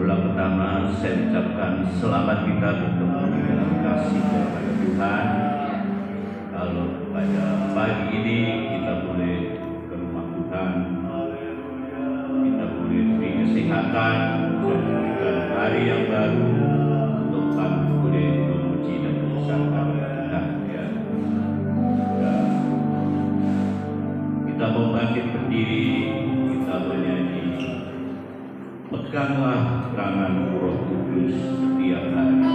Mula pertama saya ucapkan selamat kita bertemu di dalam kasih kepada Tuhan. Kalau pada pagi ini kita boleh ke rumah Tuhan, kita boleh diberi kesehatan dan diberikan hari yang baru untuk kami boleh memuji dan mengesahkan Tuhan. Ya. Dan kita mau bangkit berdiri, kita bernyanyi. Peganglah tangan Roh Kudus setiap hari.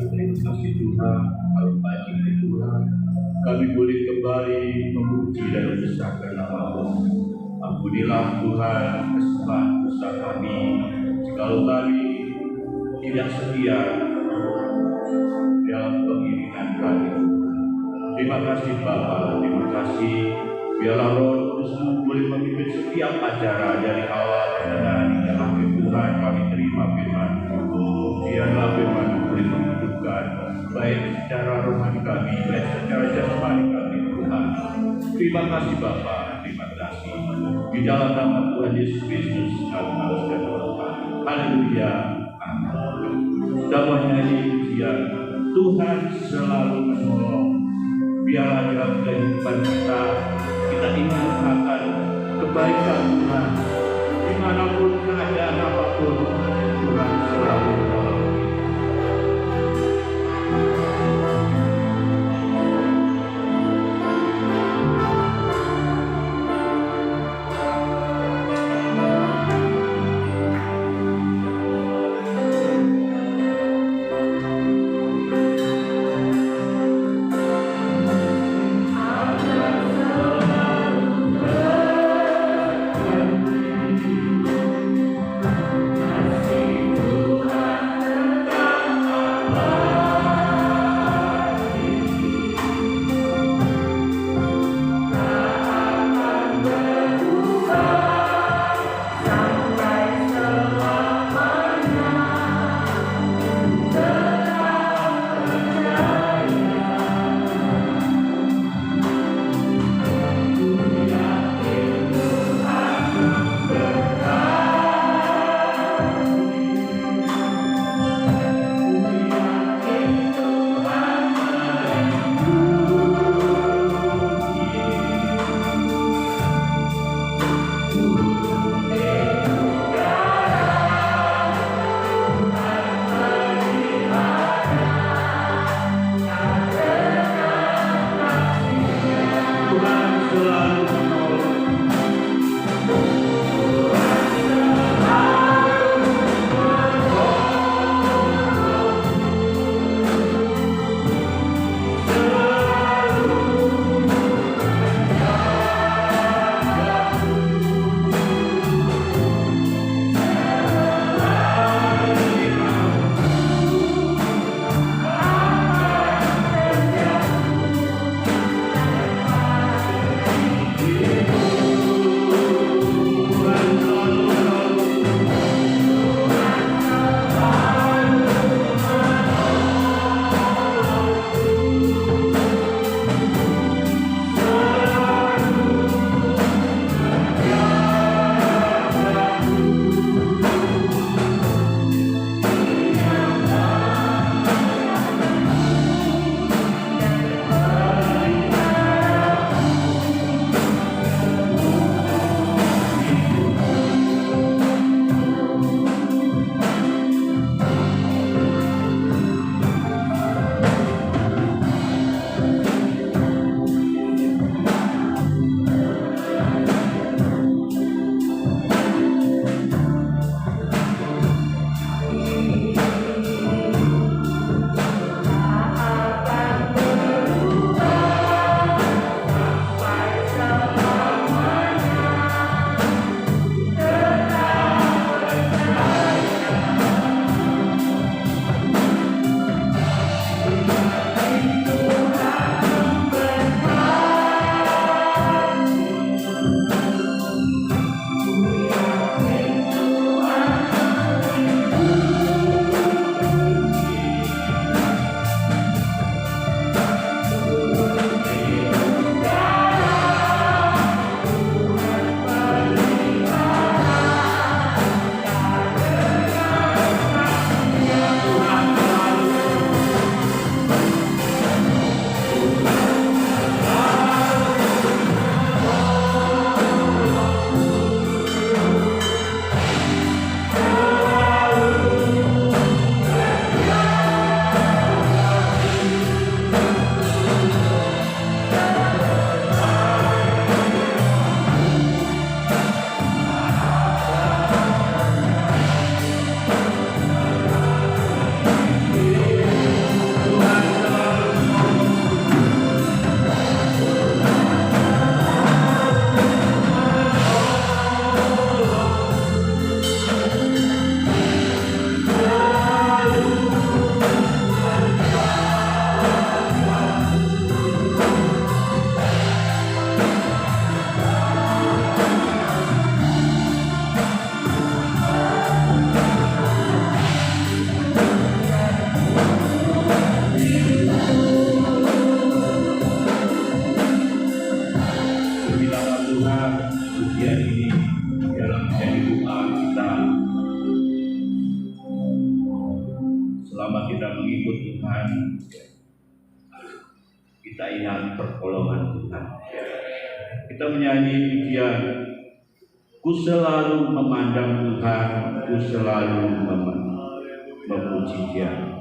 terima kasih Tuhan, kalau pagi ini Tuhan, kami boleh kembali memuji dan membesarkan nama-Mu. Ampunilah Tuhan kesalahan dosa kami, jikalau kami tidak setia dalam pengiringan kami. Terima kasih Bapa, terima kasih. Biarlah Roh Kudus-Mu boleh memimpin setiap acara dari awal pertengahan hingga akhir. Tuhan, kami terima firman. Biarlah firman boleh menghidupkan baik secara rohani kami, baik secara jasmani kami, Tuhan. Terima kasih Bapa, terima kasih. Di dalam nama Tuhan Yesus Kristus kami haluskan doa. Haleluya. Amin. Dalam nyanyi pujian, Tuhan selalu menolong. Biarlah dalam kehidupan kita ingat akan kebaikan Tuhan. Dimanapun keadaan apapun, Tuhan selalu menolong. pujian ini dalam seri doa kita. Selama kita mengikut Tuhan, kita ingat pertolongan Tuhan. Kita menyanyi pujian, ku selalu memandang Tuhan, ku selalu memuji Dia.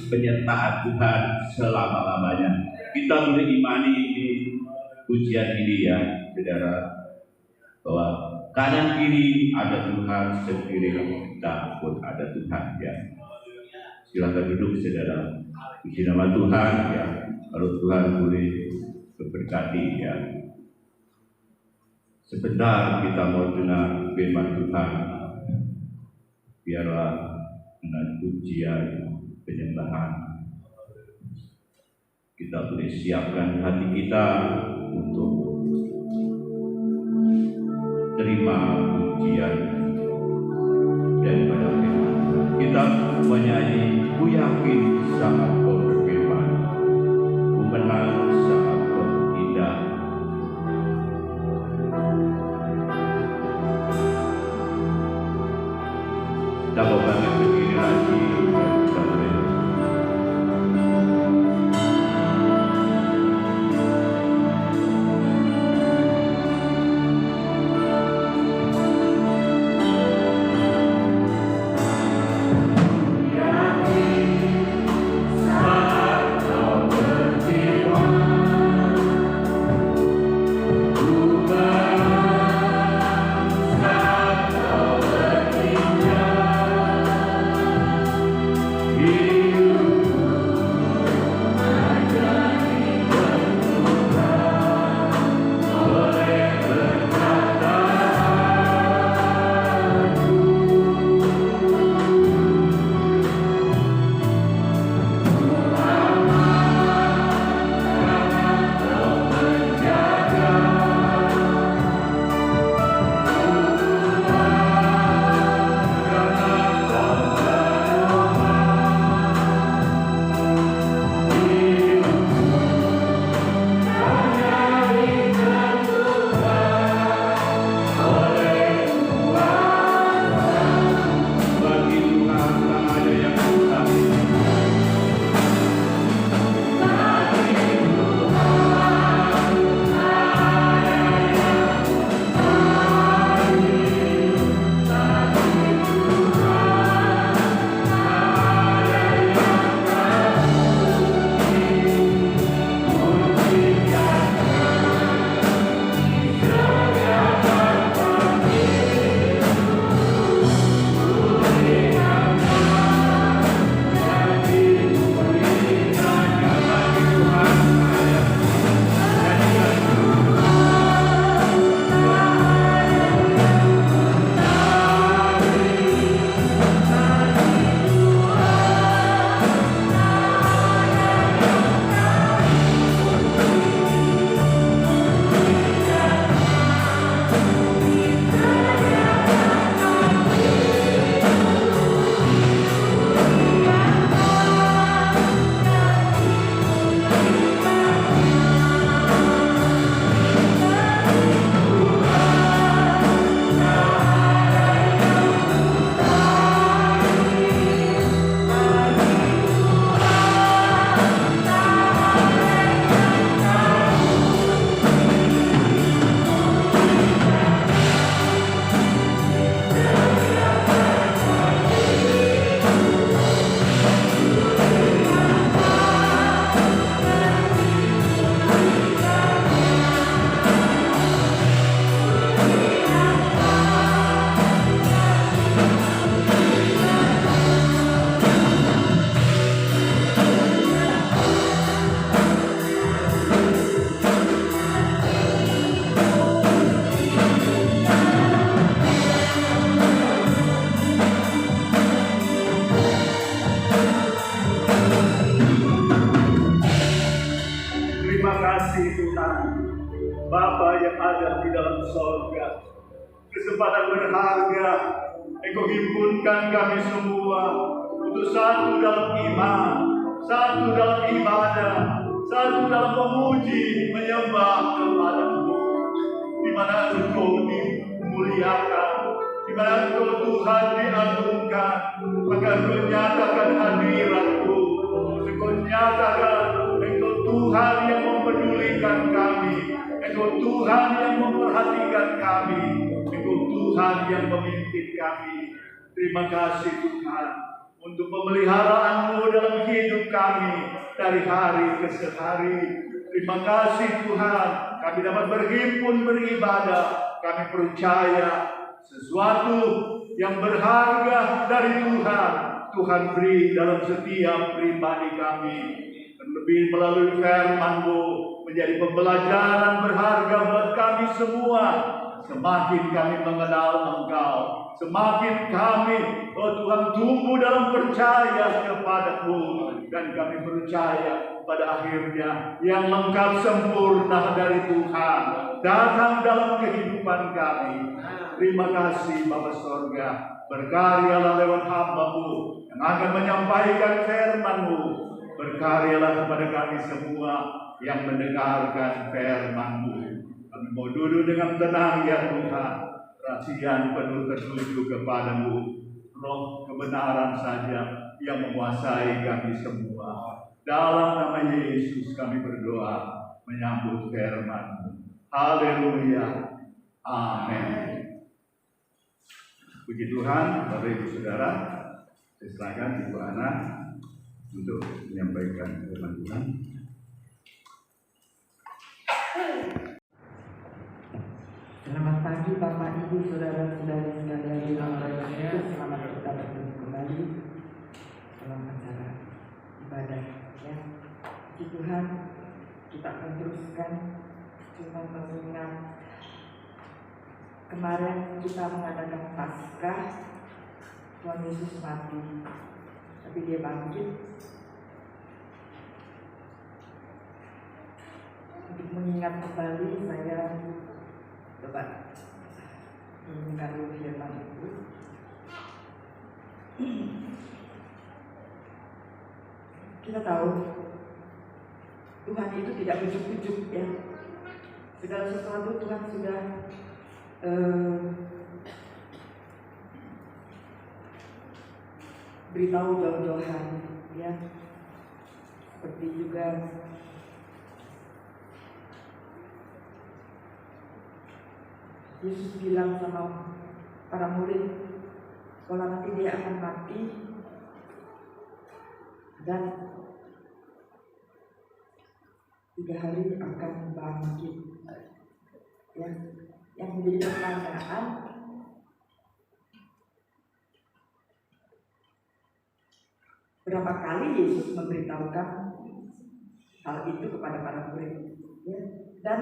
Penyertaan Tuhan selama-lamanya. Kita boleh imani di pujian ini ya, saudara, bahwa kanan kiri ada Tuhan, sekiri kita pun ada Tuhan ya. Silakan duduk saudara. Puji nama Tuhan ya. Kalau Tuhan boleh memberkati ya. Sebentar kita mau dengar firman Tuhan. Biarlah dengan pujian penyembahan kita boleh siapkan hati kita untuk terima pujian daripada firman. Kita menyanyi, ku yakin saat kau berfirman, ku menang saat kau tidak. Kita mau bangkit berdiri lagi. Yeah. Tuhan, Bapa yang ada di dalam sorga, kesempatan berharga Engkau himpunkan kami semua untuk satu dalam iman, satu dalam ibadah, satu dalam memuji, menyembah kepada-Mu, di mana Engkau dimuliakan, di mana Engkau Tuhan diagungkan. Maka Engkau nyatakan hadirat-Mu, Engkau nyatakan Engkau Tuhan yang mempedulikan kami, Engkau Tuhan yang memperhatikan kami, Engkau Tuhan yang memimpin kami. Terima kasih Tuhan untuk pemeliharaan-Mu dalam hidup kami dari hari ke hari. Terima kasih Tuhan, kami dapat berhimpun beribadah. Kami percaya sesuatu yang berharga dari Tuhan, Tuhan beri dalam setiap pribadi kami. Terlebih melalui firman-Mu menjadi pembelajaran berharga buat kami semua. Semakin kami mengenal Engkau, semakin kami, oh Tuhan, tumbuh dalam percaya kepada-Mu. Dan kami percaya pada akhirnya yang lengkap sempurna dari Tuhan datang dalam kehidupan kami. Terima kasih Bapa Sorga, berkaryalah lewat hamba-Mu yang akan menyampaikan firman-Mu. Berkaryalah kepada kami semua yang mendengarkan firman-Mu. Kami mau duduk dengan tenang ya Tuhan, perhatian penuh tertuju kepada-Mu. Roh kebenaran saja yang menguasai kami semua. Dalam nama Yesus kami berdoa menyambut firman-Mu. Haleluya. Amin. Puji Tuhan, Bapak Ibu Saudara, saya serahkan Ibu Ana untuk menyampaikan firman Tuhan. Selamat pagi Bapak Ibu Saudara-saudari sekalian di nama Yesus. Selamat kita bertemu kembali dalam acara ibadah ya. Puji Tuhan, kita akan teruskan cuma mengingat kemarin kita mengadakan Paskah. Tuhan Yesus mati, tapi Dia bangkit. Untuk mengingat kembali, saya coba mendengar firman itu. Kita tahu Tuhan itu tidak ujuk-ujuk ya. Segala sesuatu Tuhan sudah beritahu jauh-jauh hari ya. Seperti juga Yesus bilang sama para murid, kalau nanti Dia akan mati dan 3 hari akan bangkit. Ya, yang menjadi pertanyaan, berapa kali Yesus memberitahukan hal itu kepada para murid? Ya, dan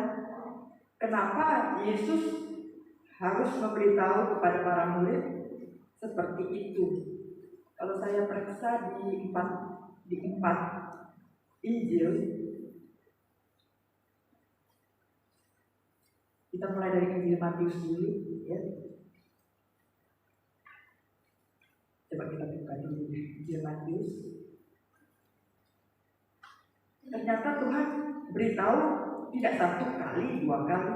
kenapa Yesus harus memberitahu kepada para murid seperti itu? Kalau saya periksa di empat Injil, kita mulai dari Injil Matius dulu ya. Coba kita buka dulu Injil Matius. Ternyata Tuhan beritahu tidak 1 kali, 2 kali.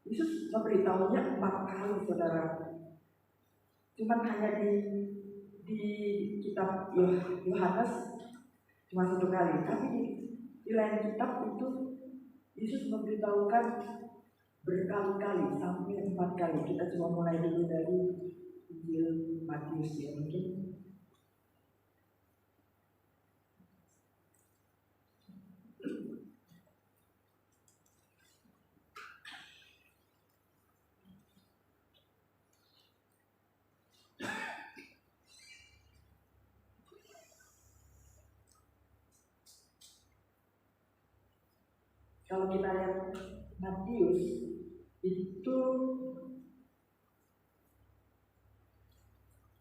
Yesus memberitahunya 4 kali, saudara. Cuman hanya di kitab Yohanes cuma 1 kali, tapi di lain kitab itu Yesus memberitahukan berkali-kali sampai 4 kali. Kita coba mulai dulu dari Injil Matius ya mungkin. Kalau kita lihat Matius itu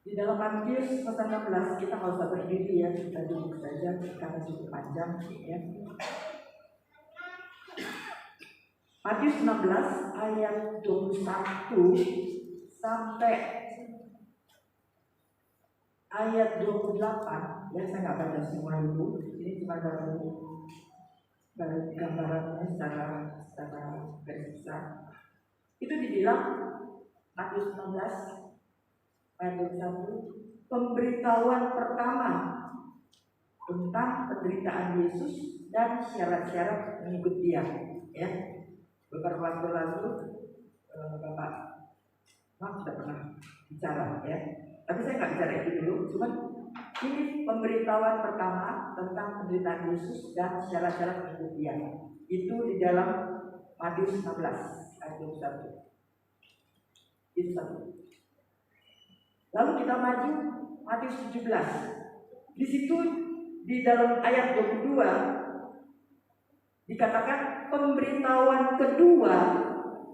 di dalam Matius pasal 16, kita nggak usah berdiri ya, kita duduk saja karena cukup panjang ya. Matius 16 ayat 21 sampai ayat 28, ya saya nggak baca semua itu, ini cuma baru gambarannya secara garis besar. Itu dibilang Matius 16 ayat 21, pemberitahuan pertama tentang penderitaan Yesus dan syarat-syarat mengikut Dia. Ya, beberapa waktu lalu Bapak Mak sudah pernah bicara, ya. Tapi saya nggak bicara itu dulu. Cuman ini pemberitahuan pertama tentang penderitaan Yesus dan syarat-syarat mengikut Dia. Itu di dalam Matius 16 ayat 21. Itu satu. Lalu kita maju Matius 17. Di situ di dalam ayat 22 dikatakan pemberitahuan kedua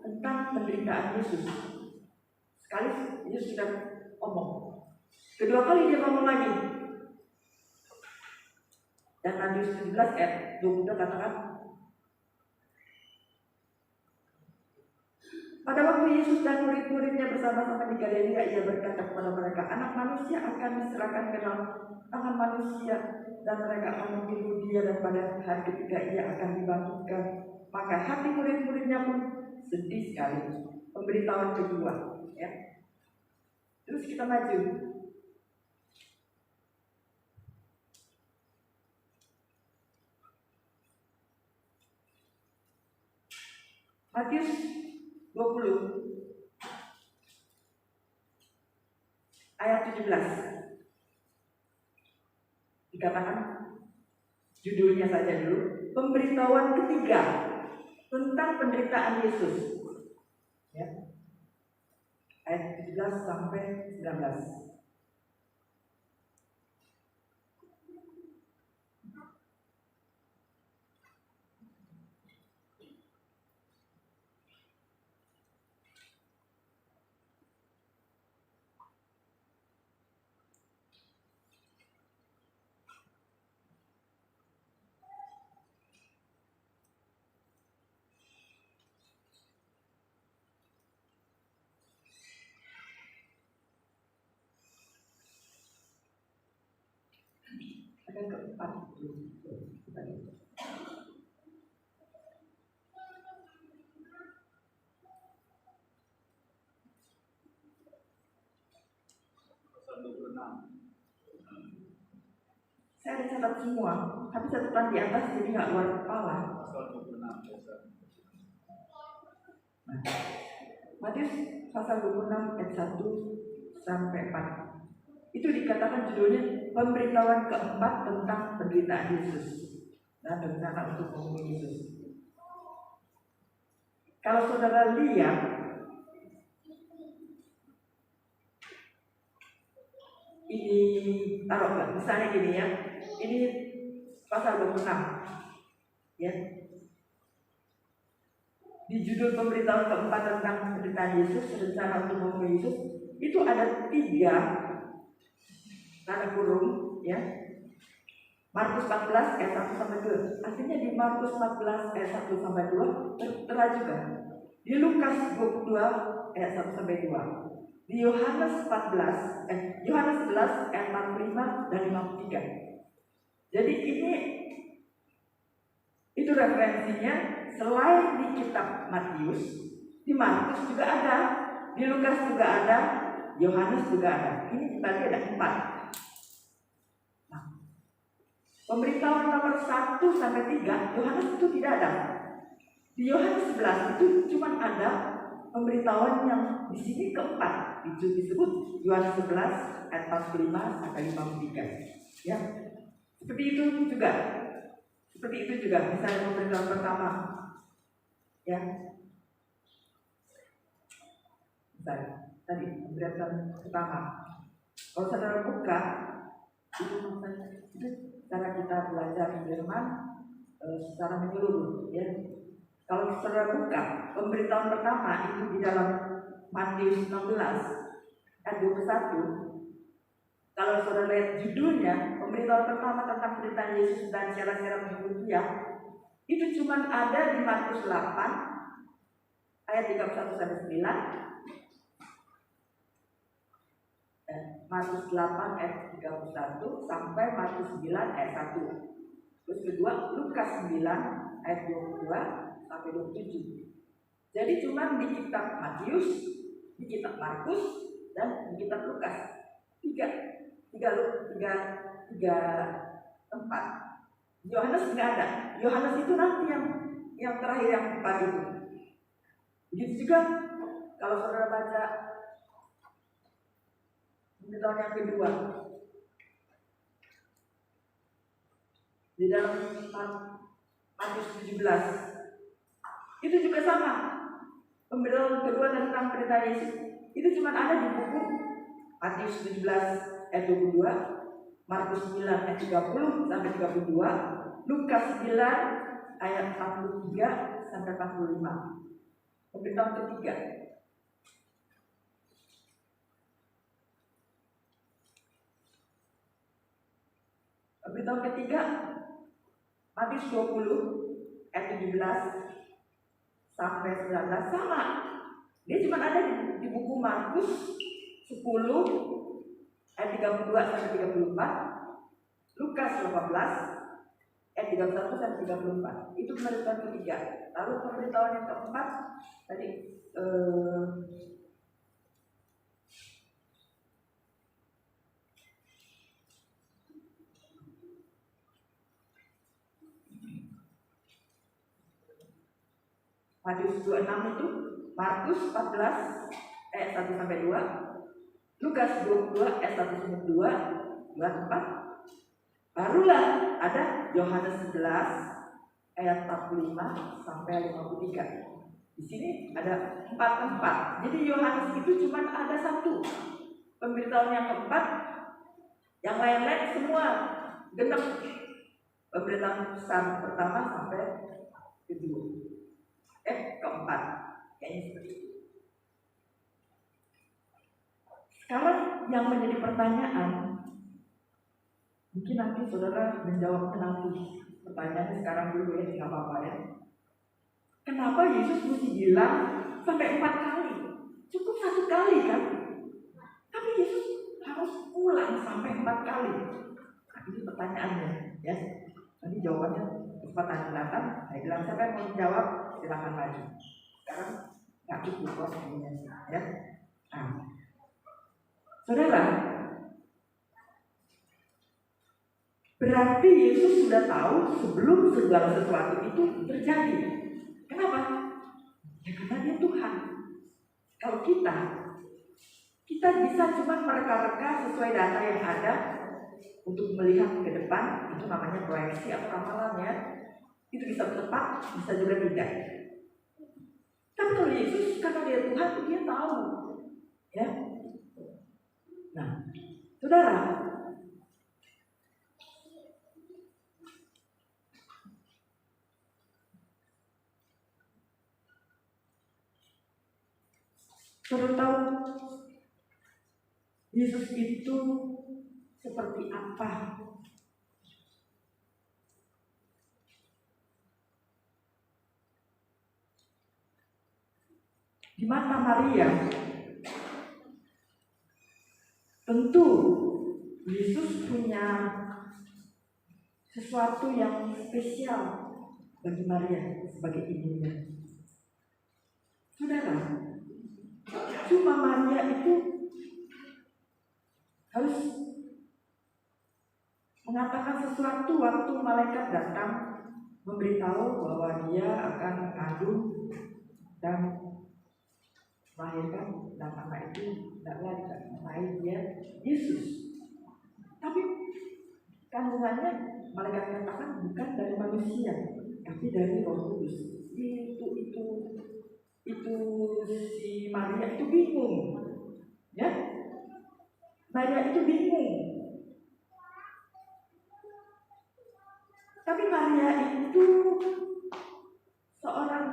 tentang penderitaan Yesus. Sekali Yesus sudah omong, kedua kali dia ngomong lagi. Dan Matius 17 ayat 22 katakan, pada waktu Yesus dan murid-muridnya bersama-sama di Galilea, ia berkata kepada mereka, Anak Manusia akan diserahkan ke dalam tangan manusia, dan mereka akan membunuh Dia, dan pada hari ketiga Ia akan dibangkitkan. Maka hati murid-muridnya pun sedih sekali. Pemberitahuan kedua, ya. Terus kita maju. Matius 20 ayat 17 dikatakan, judulnya saja dulu, pemberitahuan ketiga tentang penderitaan Yesus, ya. Ayat 17 sampai 19. Ada keempat tadi. Saya ada catat semua, tapi catatan di atas jadi nggak luar kepala. Matius pasal 26 ayat 1 sampai 4. Itu dikatakan judulnya pemberitahuan keempat tentang penderitaan Yesus dan rencana untuk membunuh Yesus. Kalau saudara lihat ini, taruh misalnya gini ya, ini pasal 26, ya. Di judul pemberitahuan keempat tentang penderitaan Yesus, rencana untuk membunuh Yesus, itu ada 3 tanda kurung, ya. Markus 14 ayat 1 sampai 2. Artinya di Markus 14 ayat 1 sampai 2 tertera juga. Di Lukas 22 ayat 1 sampai 2. Di Yohanes 11 ayat 45 dan 53. Jadi ini itu referensinya selain di kitab Matius, di Markus juga ada, di Lukas juga ada, Yohanes juga ada. Ini kita lihat ada 4. Pemberitahuan nomor 1 sampai 3 Yohanes itu tidak ada. Di Yohanes 11 itu cuma ada pemberitahuan yang di sini keempat. Itu disebut Yohanes 11 ayat 45 sampai 53. Ya. Seperti itu juga. Misalnya pemberitahuan pertama. Ya. Misalnya tadi pemberitahuan pertama. Kalau saudara buka itu cara kita belajar Jerman secara menyeluruh, ya. Kalau saudara buka pemberitahuan pertama itu di dalam Matius 16 ayat 21. Kalau saudara lihat judulnya, pemberitahuan pertama tentang penderitaan Yesus dan syarat-syarat mengikut Dia, itu cuma ada di Markus 8 ayat 31 sampai 9, Markus 8 ayat 31 sampai Markus 9 ayat 1. Terus kedua Lukas 9 ayat 22 sampai 27. Jadi cuma di kitab Matius, di kitab Markus, dan di kitab Lukas tiga tempat. Yohanes nggak ada. Yohanes itu nanti yang terakhir yang keempat itu. Begitu juga kalau saudara baca pemberitahuan yang kedua di dalam Matius 17, itu juga sama. Pemberitahuan kedua tentang perintah Yesus itu cuma ada di buku Matius 17 ayat 22, Markus 9 ayat 30 sampai 32, Lukas 9 ayat 43 sampai 45. Pemberitahuan ketiga. Pemberitahuan ketiga Matius 20 ayat 17 sampai 19 sama. Dia cuma ada di buku Markus 10 ayat 32 sampai 34, Lukas 18 ayat 31 sampai 34. Itu pemberitahuan ketiga. Lalu pemberitahuan yang keempat tadi Matius 26 itu, Markus 14 ayat 1 sampai 2, Lukas 22 ayat 1 sampai 2, 24. Barulah ada Yohanes 11 ayat 45 sampai 53. Di sini ada 4 tempat. Jadi Yohanes itu cuma ada satu. Pemberitahuan yang keempat, yang lain-lain semua genap. Pemberitahuan pertama sampai kedua. Keempat. Kayaknya seperti itu. Sekarang yang menjadi pertanyaan, mungkin nanti saudara menjawabnya nanti. Pertanyaannya sekarang dulu ya, tidak apa-apa ya. Kenapa Yesus mesti bilang sampai 4 kali? Cukup 1 kali kan? Tapi Yesus harus ulang sampai 4 kali. Nah, ini pertanyaannya ya. Nanti jawabannya kesempatan datang. Saya bilang siapa yang mau menjawab silakan maju. Sekarang nggak cukup waktunya ya. Nah, saudara, berarti Yesus sudah tahu sebelum segala sesuatu itu terjadi. Kenapa? Ya karena dia Tuhan. Kalau kita bisa cuma mereka-reka sesuai data yang ada untuk melihat ke depan, itu namanya proyeksi atau ramalan ya. Itu bisa tepat, bisa juga tidak. Tapi kalau Yesus karena dia Tuhan, dia tahu, ya. Nah, saudara, saudara tahu Yesus itu seperti apa? Di mata Maria, tentu Yesus punya sesuatu yang spesial bagi Maria sebagai ibunya. Saudara, cuma Maria itu harus mengatakan sesuatu waktu malaikat datang memberitahu bahwa dia akan mengandung dan melahirkan, dan anak itu tidaklah dikatakan dia Yesus. Tapi kandungannya malaikat katakan bukan dari manusia, tapi dari Roh Kudus. Itu si Maria itu bingung, ya. Maria itu bingung. Tapi Maria itu seorang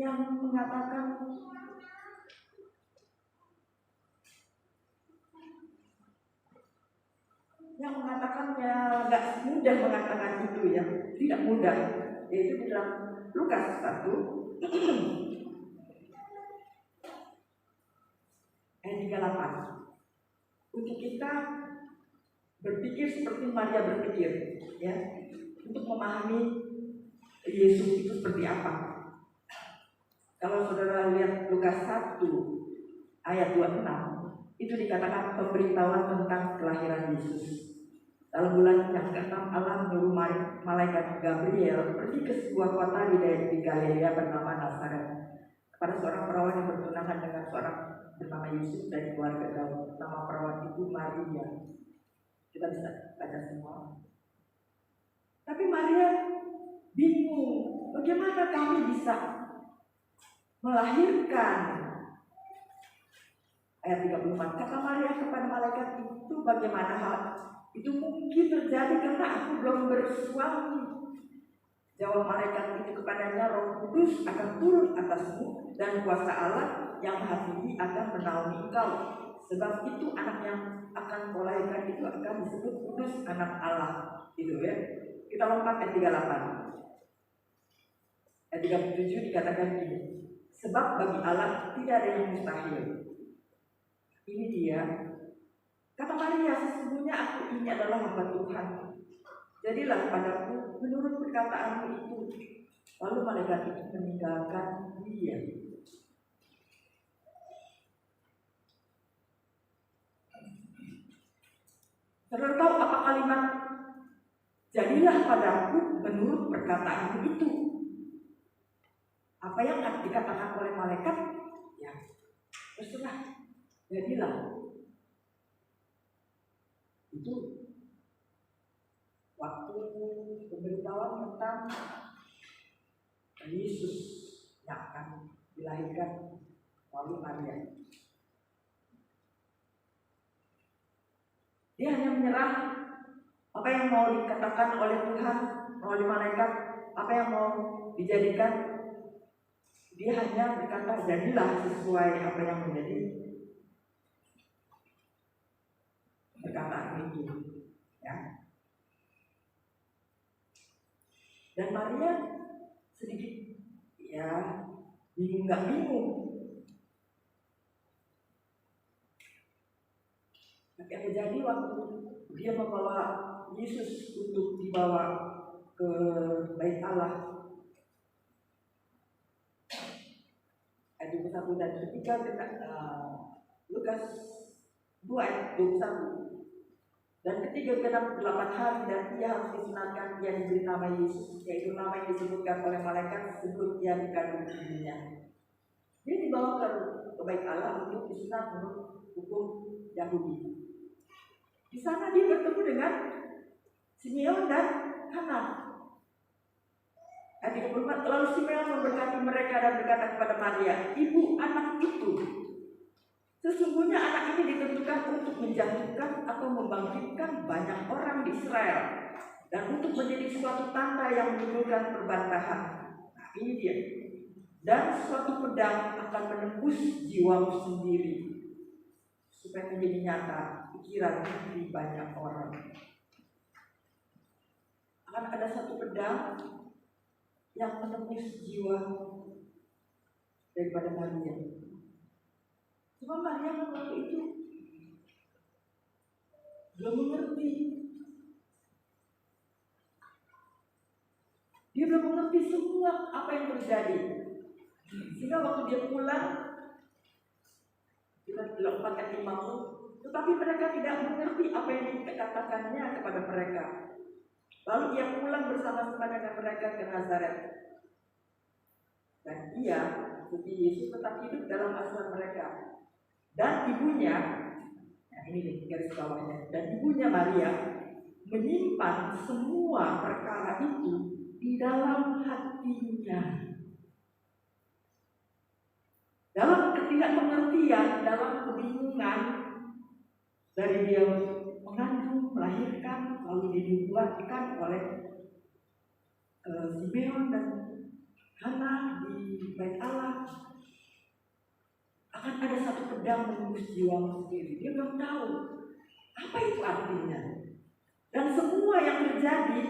yang mengatakan yang mengatakannya nggak mudah mengatakan itu ya, tidak mudah. Yaitu di dalam Lukas 1 ayat 38. Untuk kita berpikir seperti Maria berpikir, ya, untuk memahami Yesus itu seperti apa. Kalau saudara lihat Lukas 1 ayat 26, itu dikatakan pemberitahuan tentang kelahiran Yesus. Dalam bulan yang ke-6 Allah menyuruh malaikat Gabriel pergi ke sebuah kota di Galilea bernama Nazaret kepada seorang perawan yang bertunangan dengan seorang bernama Yusuf dari keluarga Daud. Nama perawan itu Maria. Kita bisa baca semua. Tapi Maria bingung, bagaimana kami bisa melahirkan? Ayat 34, kata Maria kepada malaikat itu, bagaimana hal itu mungkin terjadi karena aku belum bersuami. Jawab malaikat itu kepadanya, Roh Kudus akan turun atasmu dan kuasa Allah yang Maha Tinggi akan menaungi engkau. Sebab itu anak yang akan kau lahirkan itu akan disebut kudus, anak Allah. Itu ya. Kita lompat ayat 38. Ayat 37 dikatakan gini, sebab bagi Allah tidak ada yang mustahil. Ini dia. Kata Maria, sesungguhnya aku ini adalah hamba Tuhan. Jadilah padaku menurut perkataanmu itu. Lalu malaikat itu meninggalkan dia. Saudara tahu apa kalimat jadilah padaku menurut perkataanmu itu? Apa yang dikatakan oleh malaikat? Ya, terserah. Jadilah. Itu waktu pemberitahuan tentang Yesus yang akan dilahirkan melalui Maria. Dia hanya menyerah apa yang mau dikatakan oleh Tuhan melalui malaikat, apa yang mau dijadikan. Dia hanya berkata jadilah sesuai apa yang menjadi perkataan itu, ya. Dan Maria sedikit ya bingung nggak bingung. Tapi yang terjadi waktu dia membawa Yesus untuk dibawa ke Bait Allah. Ayat 21 dan ketika Lukas 2 ayat 21. Dan ketika genap 8 hari dan ia harus disunatkan, ia diberi nama Yesus, yaitu nama yang disebutkan oleh malaikat sebelum ia dikandung ibunya. Dia dibawa ke Bait Allah untuk disunat menurut hukum Yahudi. Di sana dia bertemu dengan Simeon dan Hana. Ayat 34, lalu Simeon memberkati mereka dan berkata kepada Maria, ibu anak itu. Sesungguhnya anak ini ditentukan untuk menjatuhkan atau membangkitkan banyak orang di Israel dan untuk menjadi suatu tanda yang menimbulkan perbantahan. Nah, ini dia. Dan suatu pedang akan menembus jiwamu sendiri supaya menjadi nyata pikiran di banyak orang. Akan ada satu pedang yang menembus jiwa daripada Maria. Cuma Maria waktu itu belum mengerti. Dia belum mengerti semua apa yang terjadi. Sehingga waktu dia pulang, kita lompat ayat 50, tetapi mereka tidak mengerti apa yang dikatakannya kepada mereka. Lalu ia pulang bersama-sama dengan mereka ke Nazaret. Dan ia, seperti Yesus, tetap hidup dalam asuhan mereka. Dan ibunya, nah ini nih garis bawahnya, dan ibunya Maria menyimpan semua perkara itu di dalam hatinya. Dalam ketidakmengertian, dalam kebingungan, dari dia mengandung, melahirkan, lalu dibuatkan oleh Simeon dan Hana di Bait Allah. Akan ada satu pedang menembus jiwa sendiri. Dia belum tahu apa itu artinya. Dan semua yang terjadi,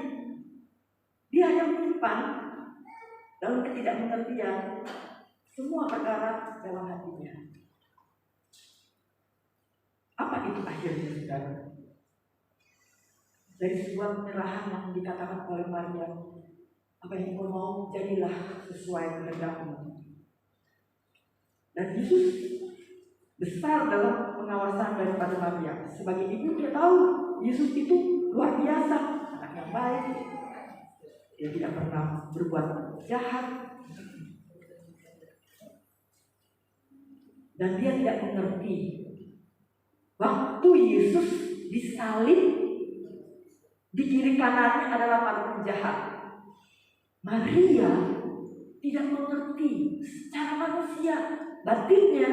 dia hanya menyimpan dalam ketidakmengertian semua perkara dalam hatinya. Apa itu akhirnya, saudara? Dari sebuah penyerahan yang dikatakan oleh Maria, apa yang kau mau, jadilah sesuai kehendakmu. Dan Yesus besar dalam pengawasan daripada Maria. Sebagai ibu dia tahu Yesus itu luar biasa, anak yang baik. Dia tidak pernah berbuat jahat. Dan dia tidak mengerti waktu Yesus disalib, di kiri kanannya adalah para penjahat. Maria tidak mengerti secara manusia, batinnya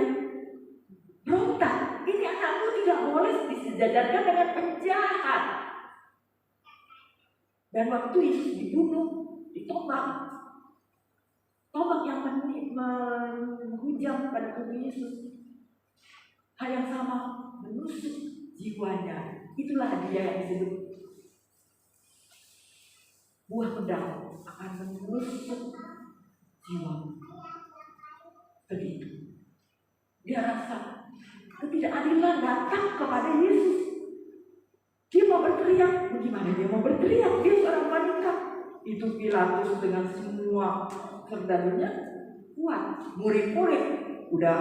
berontak. Ini anakku tidak boleh disejajarkan dengan penjahat. Dan waktu Yesus dibunuh, ditombak, tombak yang menghujam pada tubuh Yesus, hal yang sama menusuk jiwanya. Itulah dia yang disebut buah pedang akan menusuk jiwa. Begitu. Dia rasa ketidakadilan datang kepada Yesus. Dia mau berteriak, bagaimana dia mau berteriak? Dia seorang wanita. Itu Pilatus dengan semua serdarunya kuat. Murid-murid udah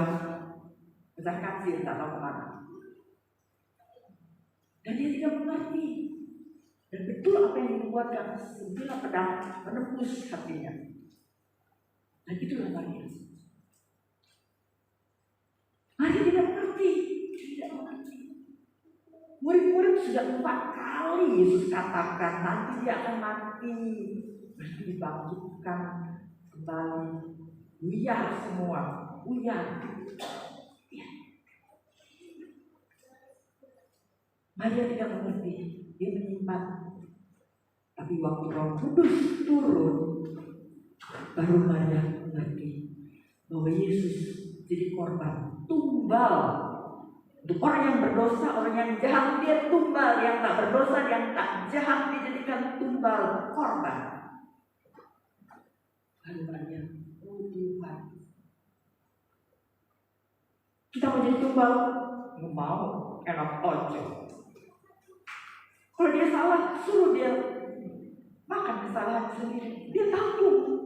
besar kacir, tak tahu kemana. Dan dia tidak mengerti. Dan betul apa yang dibuatkan sebilah pedang menembus hatinya. Dan itulah Maria. Maria tidak mengerti. Murid-murid sudah 4 kali Yesus katakan nanti dia akan mati, nanti dibangkitkan kembali. Buyar semua, buyar. Ya. Maria tidak mengerti, dia menyimpan. Tapi waktu Roh Kudus turun, baru Maria mengerti bahwa Yesus jadi korban tumbal. Untuk orang yang berdosa, orang yang jahat, dia tumbal. Yang tak berdosa, yang tak jahat, dijadikan tumbal, korban. Lalu Maria, oh Tuhan, kita mau jadi tumbal? Nggak mau, enak aja. Kalau dia salah, suruh dia makan kesalahan sendiri. Dia tanggung.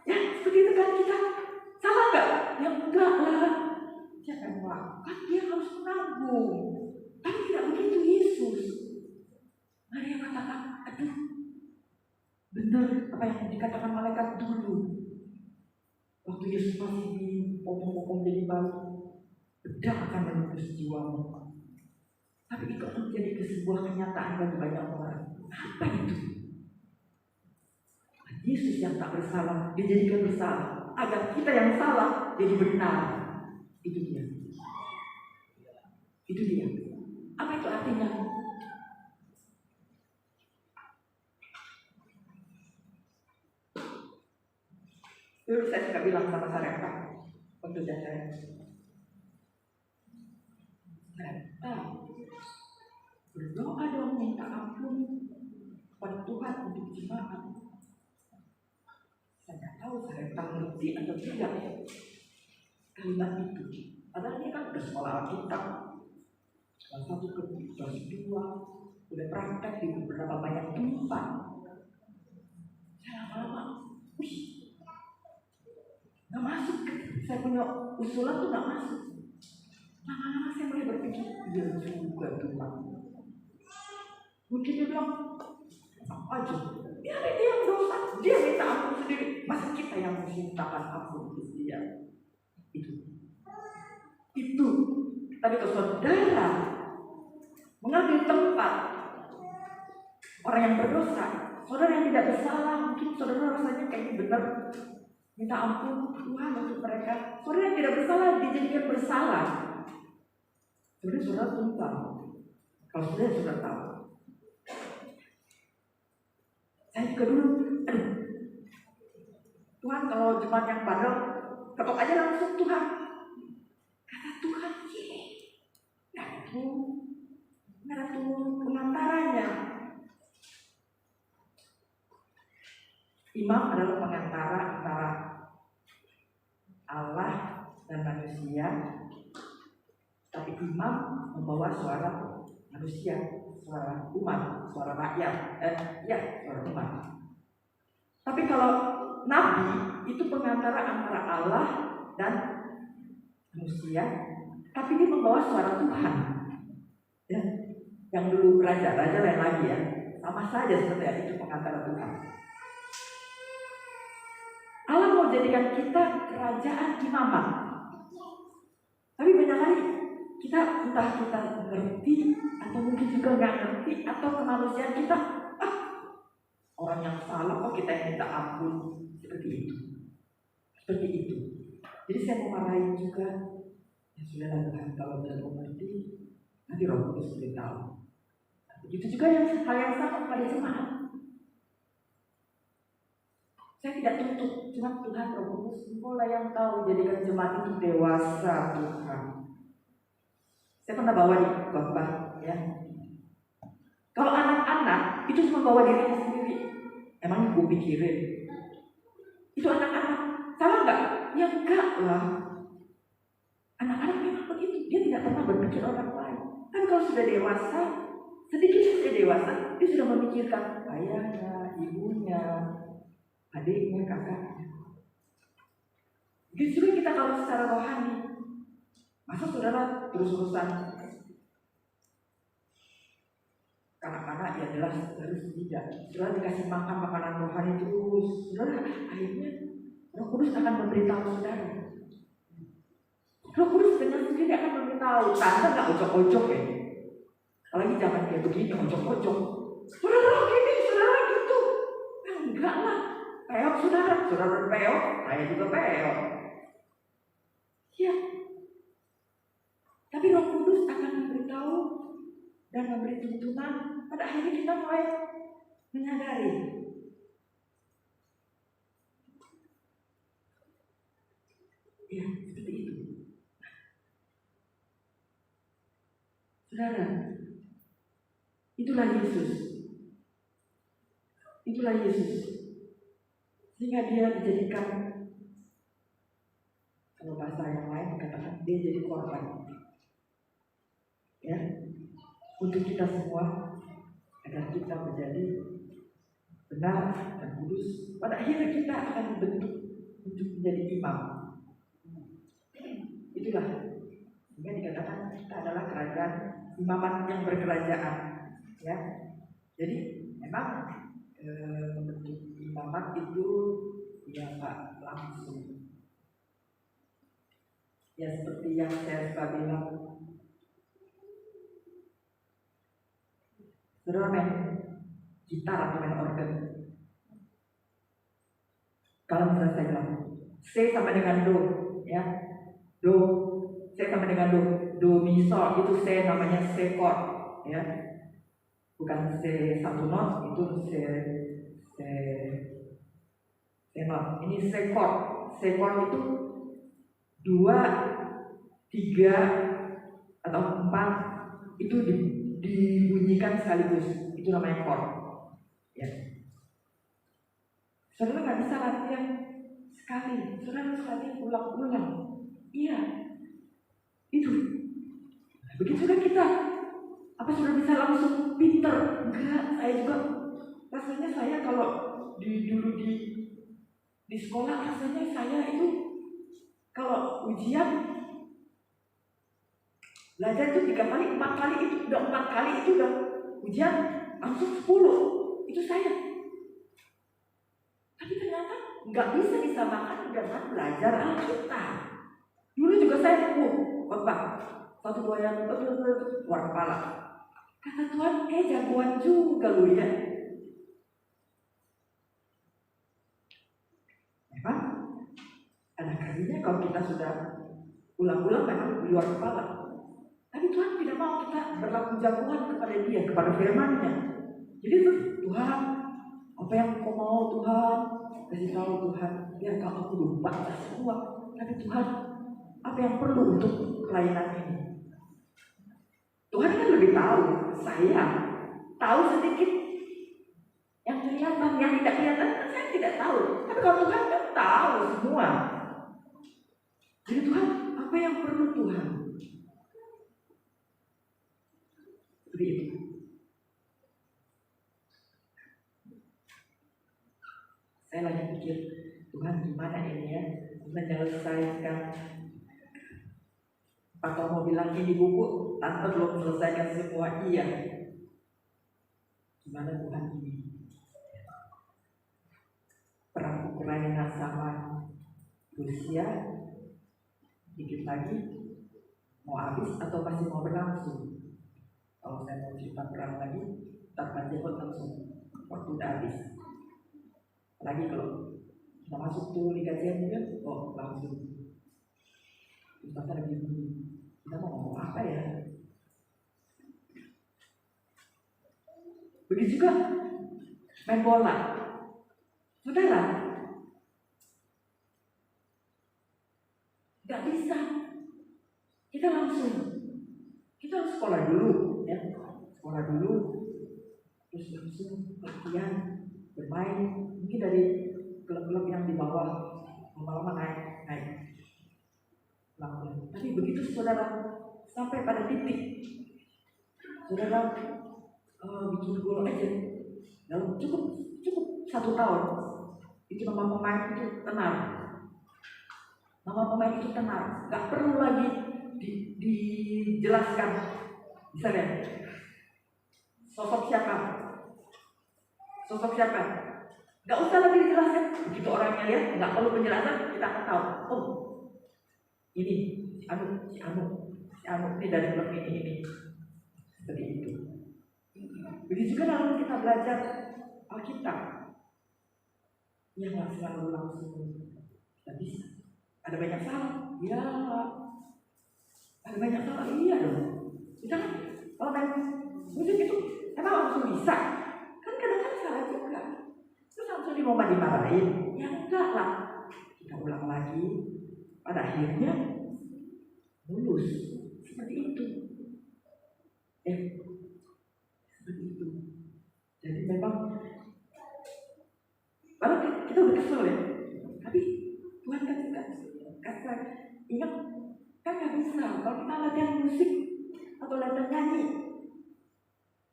Ya, seperti itu kan kita. Salah nggak? Ya enggak lah. Jangan kan dia harus menanggung. Tapi tidak begitu Yesus. Maria katakan, aduh, benar apa yang dikatakan malaikat dulu. Waktu Yesus masih dipotong-potong jadi batu, pedang akan menembus jiwamu. Tapi itu akan menjadi sebuah kenyataan bagi banyak orang. Apa itu? Yesus yang tak bersalah dijadikan bersalah, agar kita yang salah jadi benar. Itu dia. Itu dia. Apa itu artinya? Dulu saya suka bilang sama Sareta waktu saya Sareta, berdoa dong minta ampun pada Tuhan untuk jemaat. Saya tidak tahu Sareta ngerti atau tidak kalimat itu. Padahal dia kan udah sekolah Alkitab, kelas 1 ke kelas 2, udah praktek di beberapa banyak tempat. Saya lama-lama, nggak masuk. Saya punya usulan tuh nggak masuk. Lama-lama saya mulai berpikir, iya juga Tuhan. Mungkin dia bilang, aja, biarin dia yang dosa, dia minta ampun sendiri. Masa kita yang mintakan ampun untuk dia? Itu. Tapi kalau saudara mengambil tempat orang yang berdosa, saudara yang tidak bersalah, mungkin saudara rasanya kayaknya benar, minta ampun Tuhan untuk mereka. Saudara yang tidak bersalah dijadikan bersalah. Saudara tumpah. Kalau saudara tahu. Saya juga dulu, Tuhan kalau jemaat yang bandel, ketok aja langsung Tuhan. Kata Tuhan, nah itu Ratu pengantaranya. Imam adalah pengantara antara Allah dan manusia, tapi imam membawa suara manusia, suara umat, suara rakyat, suara umat. Tapi kalau nabi itu pengantara antara Allah dan manusia, tapi dia membawa suara Tuhan. Ya, yang dulu raja-raja lain lagi ya, sama saja sebenarnya itu pengantara Tuhan. Allah mau jadikan kita kerajaan imamat. Tapi banyak kali kita entah kita ngerti atau mungkin juga nggak ngerti atau kemanusiaan kita, orang yang salah kok kita yang minta ampun, seperti itu. Jadi saya mau marahin juga, ya sudah Tuhan, kalau belum mengerti nanti Roh Kudus beritahu. Begitu juga hal yang sama pada jemaat. Saya tidak tutup, cuma Tuhan Roh Kudus mulai yang tahu jadikan jemaat itu dewasa Tuhan. Saya pernah bawa di khotbah ya. Kalau anak-anak itu cuma bawa dirinya sendiri, emang gue pikirin itu anak-anak salah nggak? Ya enggak lah. Anak-anak memang begitu, dia tidak pernah berpikir orang lain. Kan kalau sudah dewasa, sedikit sudah dewasa, dia sudah memikirkan ayahnya, ibunya, adiknya, kakaknya. Begitu juga kita kalau secara rohani, masa saudara terus-terusan kanak-kanak ya jelas harus tidak. Saudara dikasih makan makanan rohani terus, saudara akhirnya Roh Kudus akan memberitahu saudara. Roh Kudus dengan sendiri akan memberitahu. Tante nggak ojok-ojok ya. Apalagi zaman kayak begini ojok-ojok. Saudara gini, saudara gitu. Enggak lah. Peok saudara peok, saya juga peok. Ya. Tapi Roh Kudus akan memberitahu dan memberi tuntunan. Pada akhirnya kita mulai menyadari. Ya, seperti itu. Saudara, itulah Yesus. Sehingga dia dijadikan, kalau bahasa yang lain dikatakan dia jadi korban. Ya, untuk kita semua agar kita menjadi benar dan kudus. Pada akhirnya kita akan dibentuk untuk menjadi imam. Itulah sehingga dikatakan kita adalah kerajaan imamat yang berkerajaan. Ya, jadi memang membentuk imamat itu ya Pak langsung. Ya seperti yang saya suka bilang, saudara main gitar atau main organ. Kalau misalnya saya bilang C sama dengan Do, ya Do, C sama dengan Do mi sol itu C namanya C chord, ya bukan C satu not, itu C not. Ini C chord. C chord itu 2, 3 atau 4 itu dibunyikan sekaligus, itu namanya chord. Ya. Saudara nggak bisa latihan sekali, saudara harus latihan ulang-ulang. Iya, itu. Begitu juga kita. Apa sudah bisa langsung pinter? Enggak, saya juga. Rasanya saya kalau dulu di sekolah rasanya saya itu kalau ujian belajar itu 3 kali, 4 kali itu udah 4 kali itu udah ujian langsung 10. Itu saya. Tapi ternyata nggak bisa disamakan dengan belajar Alkitab. Dulu juga saya khotbah 1 2 yang luar kepala. Kata Tuhan, jagoan juga lu ya. Memang ada kalinya kalau kita sudah ulang-ulang memang di luar kepala. Tapi Tuhan tidak mau kita berlaku jagoan kepada Dia, kepada firman-Nya. Jadi Tuhan, apa yang Kau mau Tuhan, kasih tahu Tuhan. Biar aku lupa semua. Tapi Tuhan, apa yang perlu untuk kelainan ini? Tuhan kan lebih memberitahu saya tahu sedikit yang kelihatan, yang tidak kelihatan kan saya tidak tahu. Tapi kalau Tuhan kan tahu semua. Jadi Tuhan, apa yang perlu Tuhan? Seperti itu. Saya lagi pikir, Tuhan gimana ini ya menyelesaikan. Pak Tomo bilang ini buku, tante belum selesaikan semua. Iya. Gimana Tuhan ini? Perang Ukraina sama Rusia dikit lagi mau habis atau masih mau berlangsung? Kalau saya mau cerita perang lagi, tak jemput langsung waktu udah habis. Lagi kalau kita masuk tuh Liga Champions, oh langsung. Kita lagi kita mau ngomong apa ya? Begitu juga main bola, saudara. Gak bisa. Kita harus sekolah dulu, ya. Sekolah dulu, terus langsung latihan, bermain. Mungkin dari klub-klub yang di bawah, lama-lama naik. Lalu. Tapi begitu saudara sampai pada titik, saudara bikin gol aja, dalam cukup 1 tahun, itu nama pemain itu tenar. Nama pemain itu tenar, nggak perlu lagi dijelaskan. Misalnya, sosok siapa, nggak usah lagi dijelaskan. Begitu orangnya lihat, nggak perlu penjelasan, kita akan tahu. Oh, ini si Anu ini dari klub ini. Seperti itu. Begitu juga dalam kita belajar Alkitab, yang nggak selalu langsung kita bisa. Ada banyak salah, ya. Ada banyak salah, iya dong. Kita kan kalau main musik itu emang langsung bisa. Kan kadang-kadang salah juga. Terus langsung dimarahin, ya enggak lah. Kita ulang lagi, pada akhirnya lulus. Seperti itu. Seperti itu. Jadi memang padahal kita udah kesel ya. Tapi Tuhan kata ingat kan nggak bisa kalau kita latihan musik atau latihan nyanyi.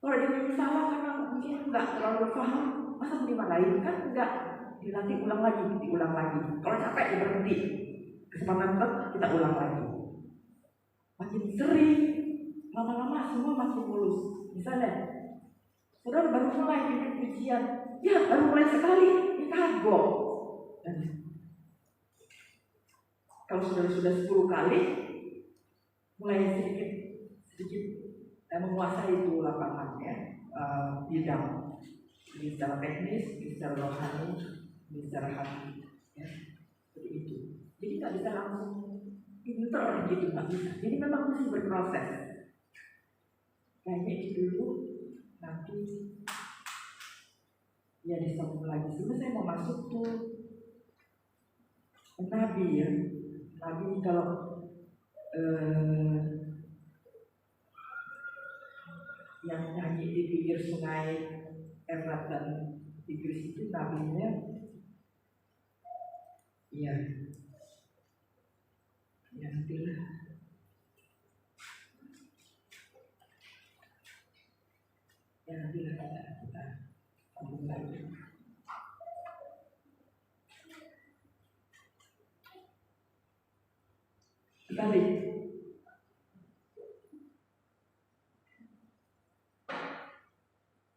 Kalau dia nyanyi salah karena mungkin nggak terlalu paham, masa mau dimarahin? Kan enggak, dilatih ulang lagi. Kalau capek ya berhenti. Kesempatan kita ulang lagi. Makin sering, lama-lama semua makin mulus. Misalnya, saudara baru mulai bikin pujian, ya baru mulai sekali, ya kagok. Dan kalau sudah 10 kali, mulai sedikit menguasai itu lapangannya, bidang. Jadi secara teknis, secara rohani, secara hati, ya, seperti itu. Jadi nggak bisa langsung pinter gitu, nggak bisa. Jadi memang mesti berproses. Kayaknya itu dulu, nanti ya disambung lagi. Sebenarnya saya mau masuk tuh Nabi ya. Nabi kalau yang nyanyi di pinggir sungai Efrat dan Tigris itu nabinya, ya nantilah. Ya nantilah kita sambung lagi. Balik.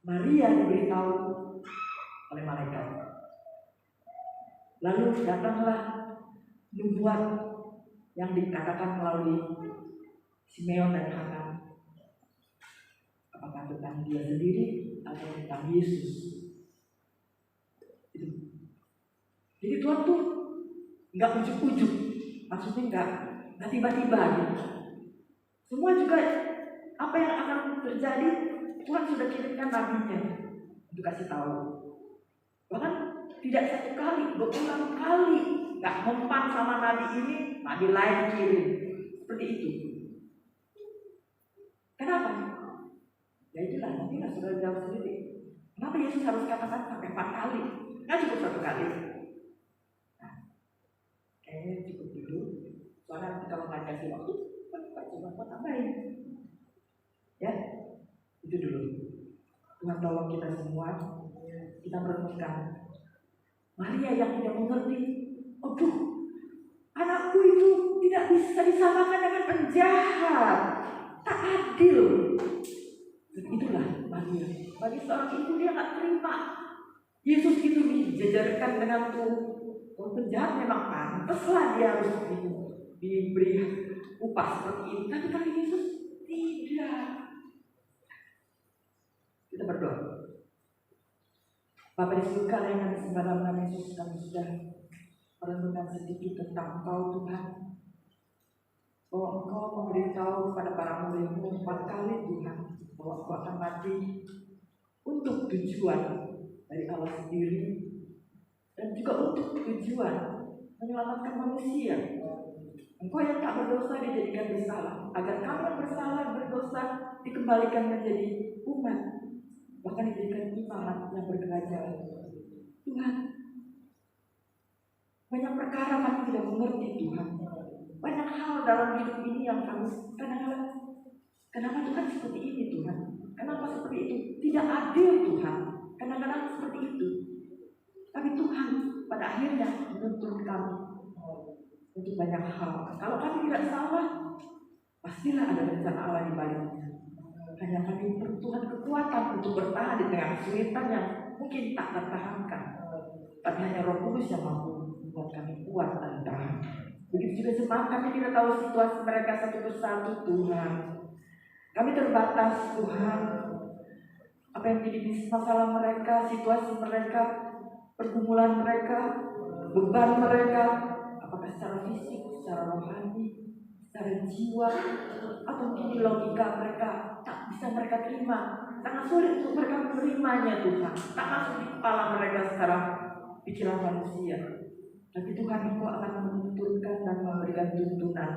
Maria diberitahu oleh malaikat. Lalu datanglah nubuat yang dikatakan melalui Simeon dan Hana. Apakah tentang dia sendiri atau tentang Yesus? Jadi Tuhan tuh nggak ujuk-ujuk, maksudnya nggak tiba-tiba gitu. Semua juga apa yang akan terjadi Tuhan sudah kirimkan nabinya untuk kasih tahu. Bahkan tidak 1 kali, berulang kali nggak mempan sama nabi ini, nabi lain kirim. Seperti itu. Kenapa? saudara jawab sendiri. Kenapa Yesus harus katakan sampai 4 kali? Nggak cukup 1 kali. Nah, kayaknya cukup dulu. Soalnya nanti kalau nggak kasih waktu, Pak coba mau tambahin. Ya, itu dulu. Tuhan tolong kita semua, kita merenungkan. Maria yang tidak mengerti, aduh, anakku itu tidak bisa disamakan dengan penjahat, tak adil. Dan itulah Maria. Bagi seorang ibu dia nggak terima. Yesus itu dijajarkan dengan tuh, penjahat memang pantaslah dia harus diberi upah seperti ini. Tapi kali Yesus tidak. Kita berdoa. Bapa di surga yang kami sembah dalam nama Yesus, kami sudah merenungkan sedikit tentang Engkau Tuhan. Bahwa Engkau memberitahu kepada para murid-Mu 4 kali Tuhan bahwa Engkau akan mati untuk tujuan dari Allah sendiri dan juga untuk tujuan menyelamatkan manusia. Engkau yang tak berdosa dijadikan bersalah, agar kami yang bersalah berdosa dikembalikan menjadi umat, bahkan dijadikan imamat yang berkerajaan. Tuhan, banyak perkara kami tidak mengerti Tuhan. Banyak hal dalam hidup ini yang kami kadang-kadang, kenapa Tuhan seperti ini Tuhan? Kenapa seperti itu? Tidak adil Tuhan. Kadang-kadang seperti itu. Tapi Tuhan pada akhirnya menuntun kami untuk banyak hal. Kalau kami tidak salah, pastilah ada rencana Allah di baliknya. Hanya kami perlu Tuhan kekuatan untuk bertahan di tengah kesulitan yang mungkin tak tertahankan. Tapi hanya Roh Kudus yang mampu membuat kami kuat dan tahan. Begitu juga jemaat, kami tidak tahu situasi mereka satu persatu Tuhan. Kami terbatas Tuhan. Apa yang menjadi masalah mereka, situasi mereka, pergumulan mereka, beban mereka, apakah secara fisik, secara rohani, secara jiwa, atau mungkin logika mereka tak bisa mereka terima. Sangat sulit untuk mereka menerimanya Tuhan. Tak masuk di kepala mereka secara pikiran manusia. Tapi Tuhan Engkau akan menuntunkan dan memberikan tuntunan.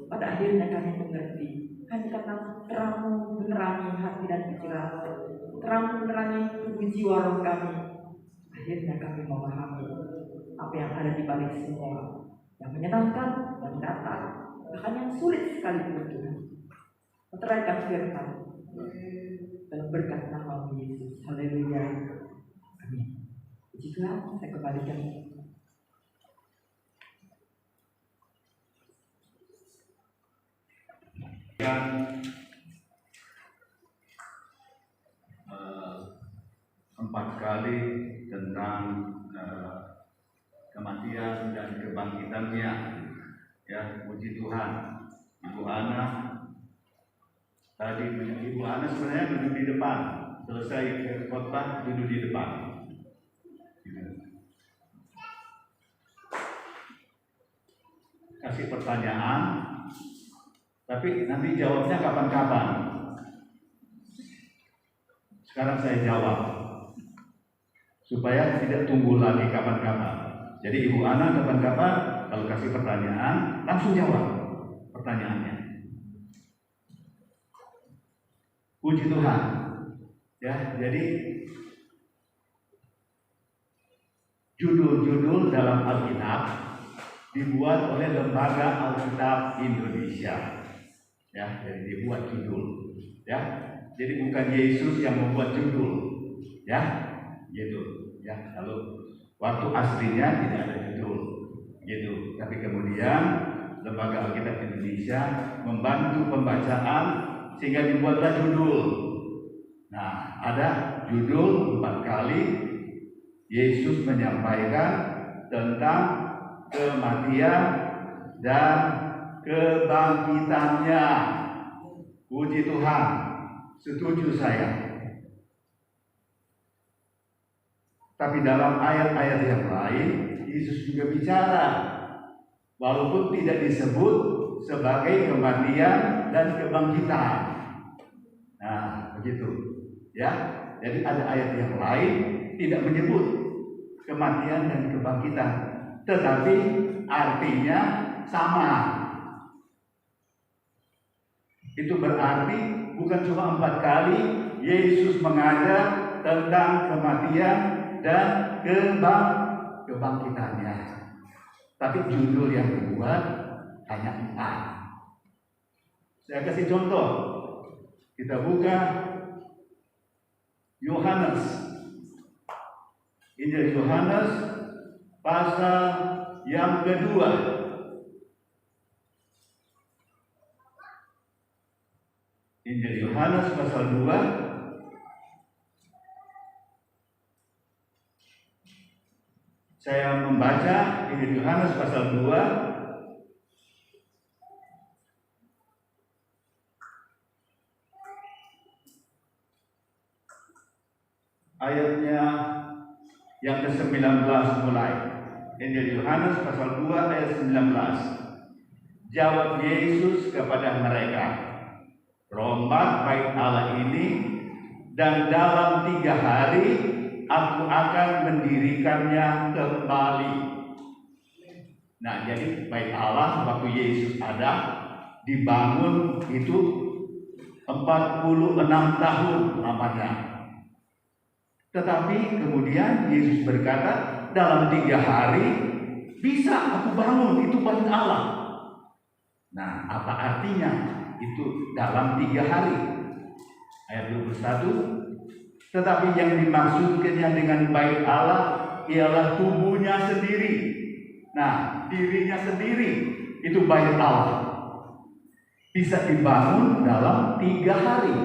Pada akhirnya kami mengerti. Hanya karena terang menerangi hati dan pikiran, terang menerangi tubuh jiwa roh kami. Akhirnya kami memahami apa yang ada di balik semua, yang menyenangkan dan datar, bahkan yang sulit sekali buat Tuhan. Meteraikan firman dalam berkat nama Yesus. Haleluya. Amin. Jika saya kembalikan dan 4 kali tentang kematian dan kebangkitannya. Ya, puji Tuhan. Ibu Ana tadi, Ibu Ana sebenarnya duduk di depan. Selesai khotbah duduk di depan. Kasih pertanyaan, tapi nanti jawabnya kapan-kapan. Sekarang saya jawab, supaya tidak tunggu lagi kapan-kapan. Jadi Ibu Ana kapan-kapan kalau kasih pertanyaan, langsung jawab pertanyaannya. Puji Tuhan. Ya, jadi judul-judul dalam Alkitab dibuat oleh Lembaga Alkitab Indonesia. Ya, jadi dibuat judul. Ya, jadi bukan Yesus yang membuat judul. Ya, gitu. Ya, kalau waktu aslinya tidak ada judul. Gitu. Tapi kemudian Lembaga Alkitab Indonesia membantu pembacaan sehingga dibuatlah judul. Nah, ada judul 4 kali Yesus menyampaikan tentang kematian dan kebangkitannya. Puji Tuhan. Setuju saya. Tapi dalam ayat-ayat yang lain Yesus juga bicara, walaupun tidak disebut sebagai kematian dan kebangkitan. Nah, begitu. Ya, jadi ada ayat yang lain tidak menyebut kematian dan kebangkitan, tetapi artinya sama. Itu berarti bukan cuma 4 kali Yesus mengajar tentang kematian dan kebangkitannya. Tapi judul yang dibuat hanya 4. Saya kasih contoh. Kita buka Yohanes. Injil Yohanes pasal yang kedua. Injil Yohanes pasal 2. Saya membaca Injil Yohanes pasal 2 ayatnya yang ke-19 mulai. Injil Yohanes pasal 2 ayat 19. Jawab Yesus kepada mereka, "Rombak bait Allah ini, dan dalam 3 hari aku akan mendirikannya kembali." Nah, jadi bait Allah waktu Yesus ada dibangun itu 46 tahun lamanya. Tetapi kemudian Yesus berkata, dalam 3 hari bisa aku bangun itu bait Allah. Nah, apa artinya itu dalam 3 hari? Ayat 21. Tetapi yang dimaksudkannya dengan bait Allah ialah tubuhnya sendiri. Nah, dirinya sendiri itu bait Allah. Bisa dibangun dalam 3 hari.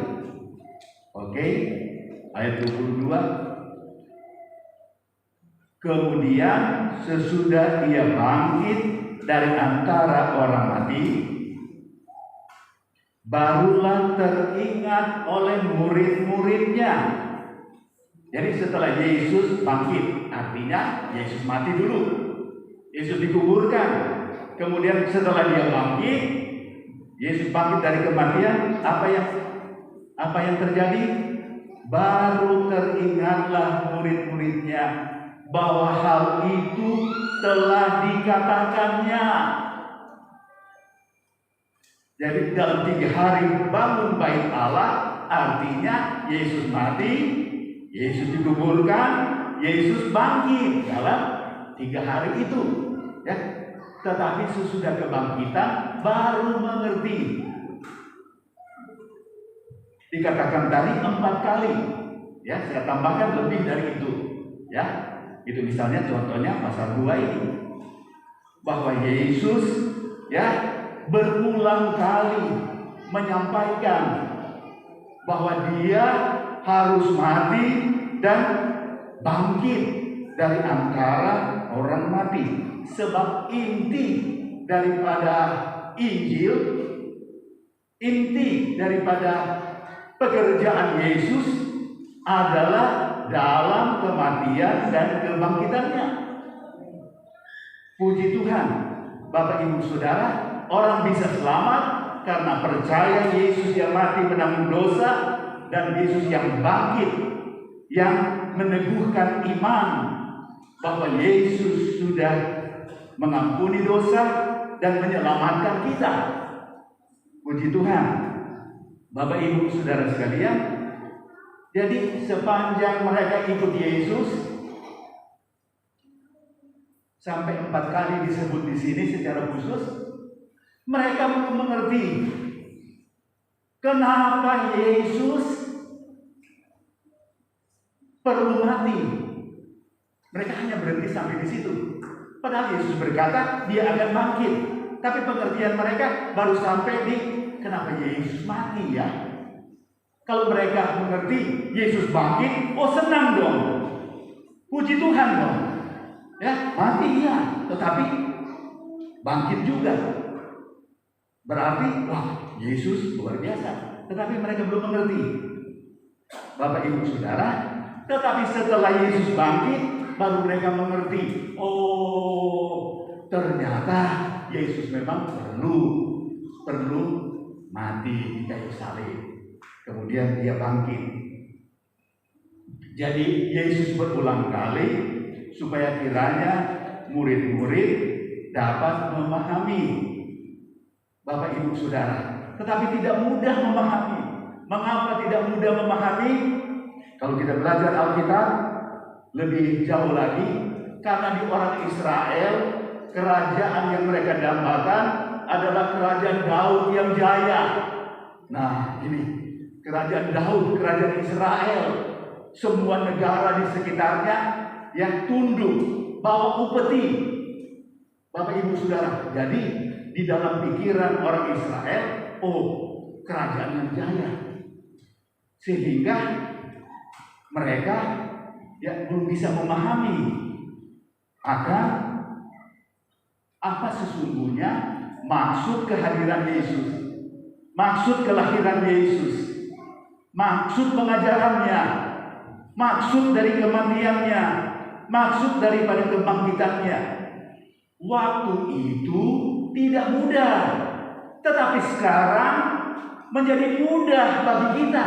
Oke? Ayat 22. Kemudian sesudah ia bangkit dari antara orang mati, barulah teringat oleh murid-muridnya. Jadi setelah Yesus bangkit, artinya Yesus mati dulu, Yesus dikuburkan. Kemudian setelah dia bangkit, Yesus bangkit dari kematian, apa yang terjadi? Baru teringatlah murid-muridnya bahwa hal itu telah dikatakannya. Jadi dalam 3 hari bangun bait Allah, artinya Yesus mati, Yesus dikuburkan, Yesus bangkit dalam 3 hari itu. Ya. Tetapi sesudah kebangkitan baru mengerti. Dikatakan tadi 4 kali, ya, saya tambahkan lebih dari itu, ya. Itu misalnya contohnya pasal 2 ini, bahwa Yesus, ya, berulang kali menyampaikan bahwa dia harus mati dan bangkit dari antara orang mati. Sebab inti daripada Injil, inti daripada pekerjaan Yesus adalah dalam kematian dan kebangkitannya. Puji Tuhan, Bapak Ibu Saudara, orang bisa selamat karena percaya Yesus yang mati menanggung dosa dan Yesus yang bangkit, yang meneguhkan iman bahwa Yesus sudah mengampuni dosa dan menyelamatkan kita. Puji Tuhan. Bapak Ibu Saudara sekalian, jadi sepanjang mereka ikut Yesus, sampai 4 kali disebut di sini secara khusus, mereka belum mengerti kenapa Yesus perlu mati. Mereka hanya berhenti sampai di situ. Padahal Yesus berkata dia akan bangkit, tapi pengertian mereka baru sampai di kenapa Yesus mati, ya. Kalau mereka mengerti Yesus bangkit, oh senang dong, puji Tuhan dong, ya, mati ya, tetapi bangkit juga, berarti wah Yesus luar biasa. Tetapi mereka belum mengerti, Bapak Ibu Saudara. Tetapi setelah Yesus bangkit, baru mereka mengerti, oh ternyata Yesus memang perlu mati di kayu salib. Kemudian dia bangkit. Jadi Yesus berulang kali supaya kiranya murid-murid dapat memahami, Bapak Ibu Saudara. Tetapi tidak mudah memahami. Mengapa tidak mudah memahami? Kalau kita belajar Alkitab lebih jauh lagi, karena di orang Israel, kerajaan yang mereka dambakan adalah kerajaan Daud yang jaya. Nah, ini kerajaan Daud, kerajaan Israel. Semua negara di sekitarnya yang tunduk, bawa upeti. Bapak Ibu Saudara, jadi di dalam pikiran orang Israel, oh, kerajaan yang jaya. Sehingga mereka belum bisa memahami akan apa sesungguhnya maksud kehadiran Yesus, maksud kelahiran Yesus, maksud pengajarannya, maksud dari kematiannya, maksud daripada kebangkitannya. Waktu itu tidak mudah, tetapi sekarang menjadi mudah bagi kita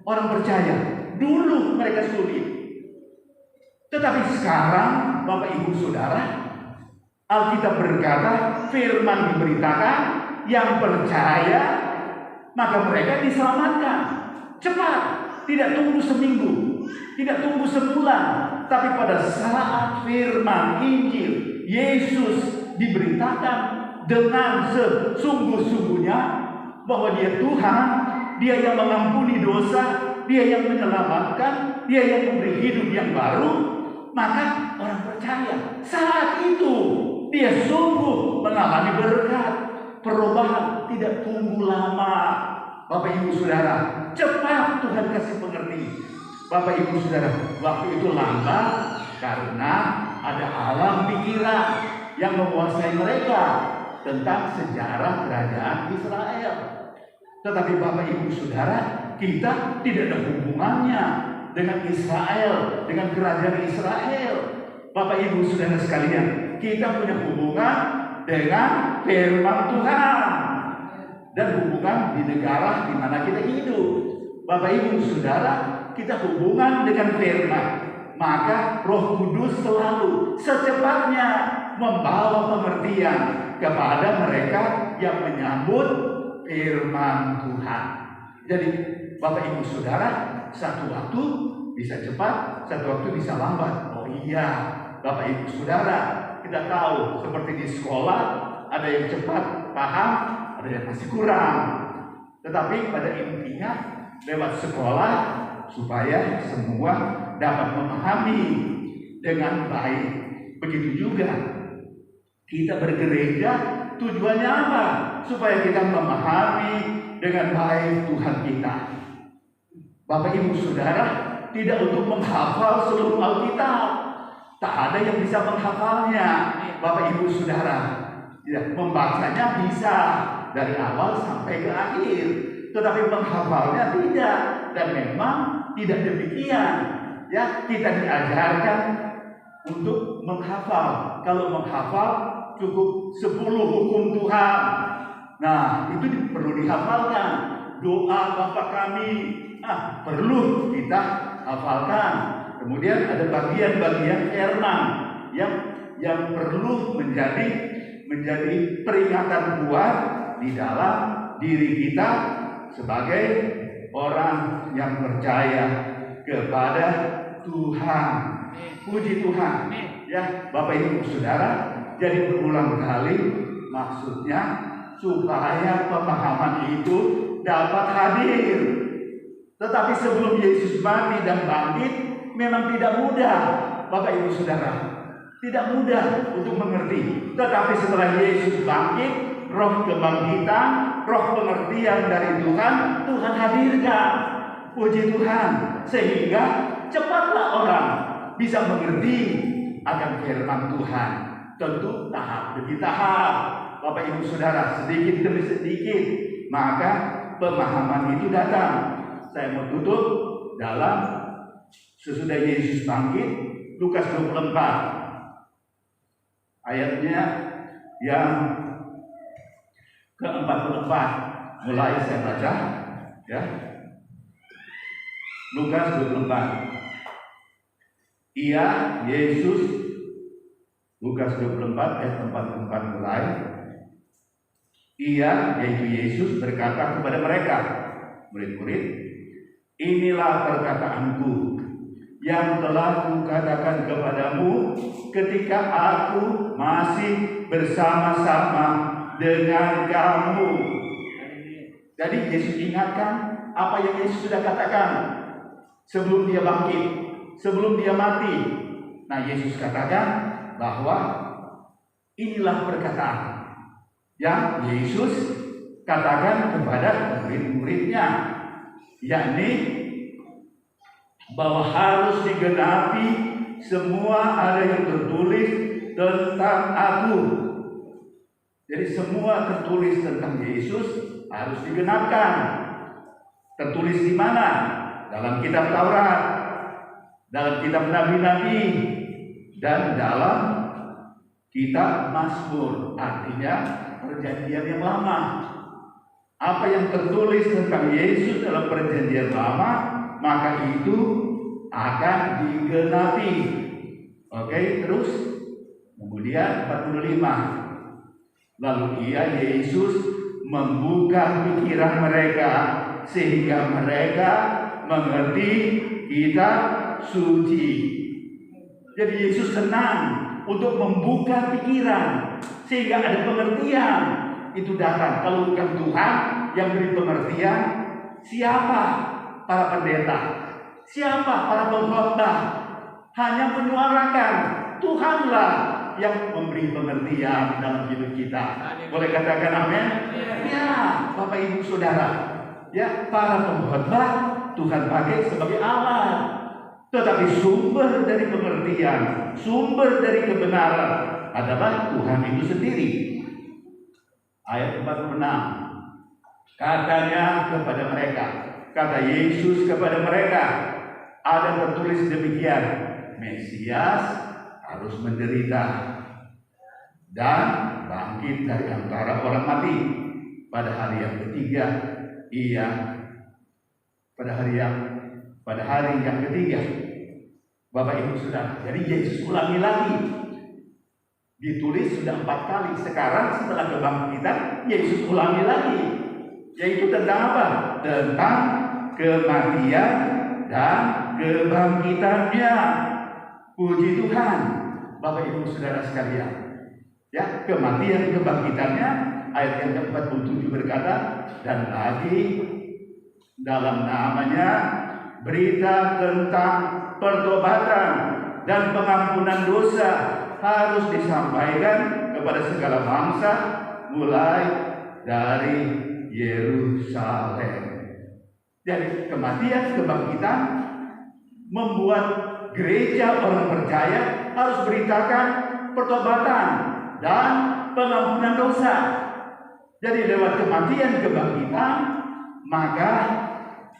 orang percaya. Dulu mereka sulit, tetapi sekarang Bapak Ibu Saudara, Alkitab berkata, firman diberitakan, yang percaya maka mereka diselamatkan cepat. Tidak tunggu seminggu, tidak tunggu sebulan, tapi pada saat firman Injil Yesus diberitakan dengan sesungguh-sungguhnya bahwa Dia Tuhan, Dia yang mengampuni dosa, Dia yang menyelamatkan, Dia yang memberi hidup yang baru, maka orang percaya saat itu dia sungguh mengalami berkat, perubahan, tidak tunggu lama. Bapak Ibu Saudara, cepat Tuhan kasih pengerti. Bapak Ibu Saudara, waktu itu lambat karena ada alam pikiran yang menguasai mereka tentang sejarah kerajaan Israel. Tetapi Bapak Ibu Saudara, kita tidak ada hubungannya dengan Israel, dengan kerajaan Israel. Bapak Ibu Saudara sekalian, kita punya hubungan dengan firman Tuhan dan hubungan di negara di mana kita hidup. Bapak Ibu Saudara, kita hubungan dengan firman, maka Roh Kudus selalu secepatnya membawa pengertian kepada mereka yang menyambut firman Tuhan. Jadi Bapak Ibu Saudara, satu waktu bisa cepat, satu waktu bisa lambat. Oh iya, Bapak Ibu Saudara, kita tahu seperti di sekolah ada yang cepat paham, ada yang masih kurang. Tetapi pada intinya lewat sekolah supaya semua dapat memahami dengan baik. Begitu juga kita bergereja, tujuannya apa? Supaya kita memahami dengan baik Tuhan kita. Bapak Ibu Saudara, tidak untuk menghafal seluruh Alkitab. Tak ada yang bisa menghafalnya. Bapak Ibu Saudara, ya, membacanya bisa dari awal sampai ke akhir, tetapi menghafalnya tidak. Dan memang tidak demikian. Ya, kita diajarkan untuk menghafal. Kalau menghafal cukup 10 hukum Tuhan. Nah, itu perlu dihafalkan. Doa Bapa kami, perlu kita hafalkan. Kemudian ada bagian-bagian firman yang perlu menjadi peringatan kuat di dalam diri kita sebagai orang yang percaya kepada Tuhan. Puji Tuhan. Ya, Bapak Ibu Saudara, jadi berulang kali maksudnya supaya pemahaman itu dapat hadir. Tetapi sebelum Yesus mati dan bangkit memang tidak mudah, Bapak Ibu Saudara. Tidak mudah untuk mengerti. Tetapi setelah Yesus bangkit, roh kebangkitan, roh pengertian dari Tuhan hadirkan. Puji Tuhan. Sehingga cepatlah orang bisa mengerti akan firman Tuhan. Tentu tahap demi tahap, Bapak Ibu Saudara, sedikit demi sedikit, maka pemahaman itu datang. Saya mau tutup dalam sesudah Yesus bangkit, Lukas 24 ayatnya yang ke-44. Mulai saya baca, ya. Lukas 24. Ia, Yesus, Lukas 24 ayat 44 mulai. Ia, yaitu Yesus, berkata kepada mereka, murid-murid, inilah perkataanku yang telah kukatakan kepadamu ketika aku masih bersama-sama dengan kamu. Jadi Yesus ingatkan apa yang Yesus sudah katakan sebelum dia bangkit, sebelum dia mati. Nah, Yesus katakan bahwa inilah perkataan yang Yesus katakan kepada murid-muridnya, yakni bahwa harus digenapi semua ada yang tertulis tentang aku. Jadi semua tertulis tentang Yesus harus digenapkan. Tertulis di mana? Dalam kitab Taurat, dalam kitab Nabi-Nabi, dan dalam kitab Mazmur, artinya perjanjian yang lama. Apa yang tertulis tentang Yesus dalam perjanjian lama, maka itu akan digenapi. Oke, terus kemudian 45. Lalu Yesus membuka pikiran mereka sehingga mereka mengerti kitab suci. Jadi Yesus senang untuk membuka pikiran sehingga ada pengertian. Itu datang. Kalau bukan Tuhan yang beri pengertian, siapa para pendeta? Siapa para pengkhotbah? Hanya menyuarakan. Tuhanlah yang memberi pengertian dalam hidup kita. Boleh katakan amin? Ya, Bapak Ibu Saudara. Ya, para pengkhotbah Tuhan pakai sebagai alat. Tetapi sumber dari pengertian, sumber dari kebenaran adalah Tuhan itu sendiri. Ayat 46. Katanya kepada mereka, kata Yesus kepada mereka, ada tertulis demikian, Mesias harus menderita dan bangkit dari antara orang mati pada hari yang ketiga. Pada hari yang ketiga. Bapak Ibu Saudara, jadi Yesus ulangi lagi. Ditulis sudah 4 kali. Sekarang setelah kebangkitan, Yesus ulangi lagi. Yaitu tentang apa? Tentang kematian dan kebangkitannya. Puji Tuhan, Bapak Ibu Saudara sekalian. Ya, kematian kebangkitannya, ayat yang ke-47 berkata, dan lagi dalam namanya berita tentang pertobatan dan pengampunan dosa harus disampaikan kepada segala bangsa mulai dari Yerusalem. Jadi kematian kebangkitan membuat gereja orang percaya harus beritakan pertobatan dan pengampunan dosa. Jadi lewat kematian kebangkitan, maka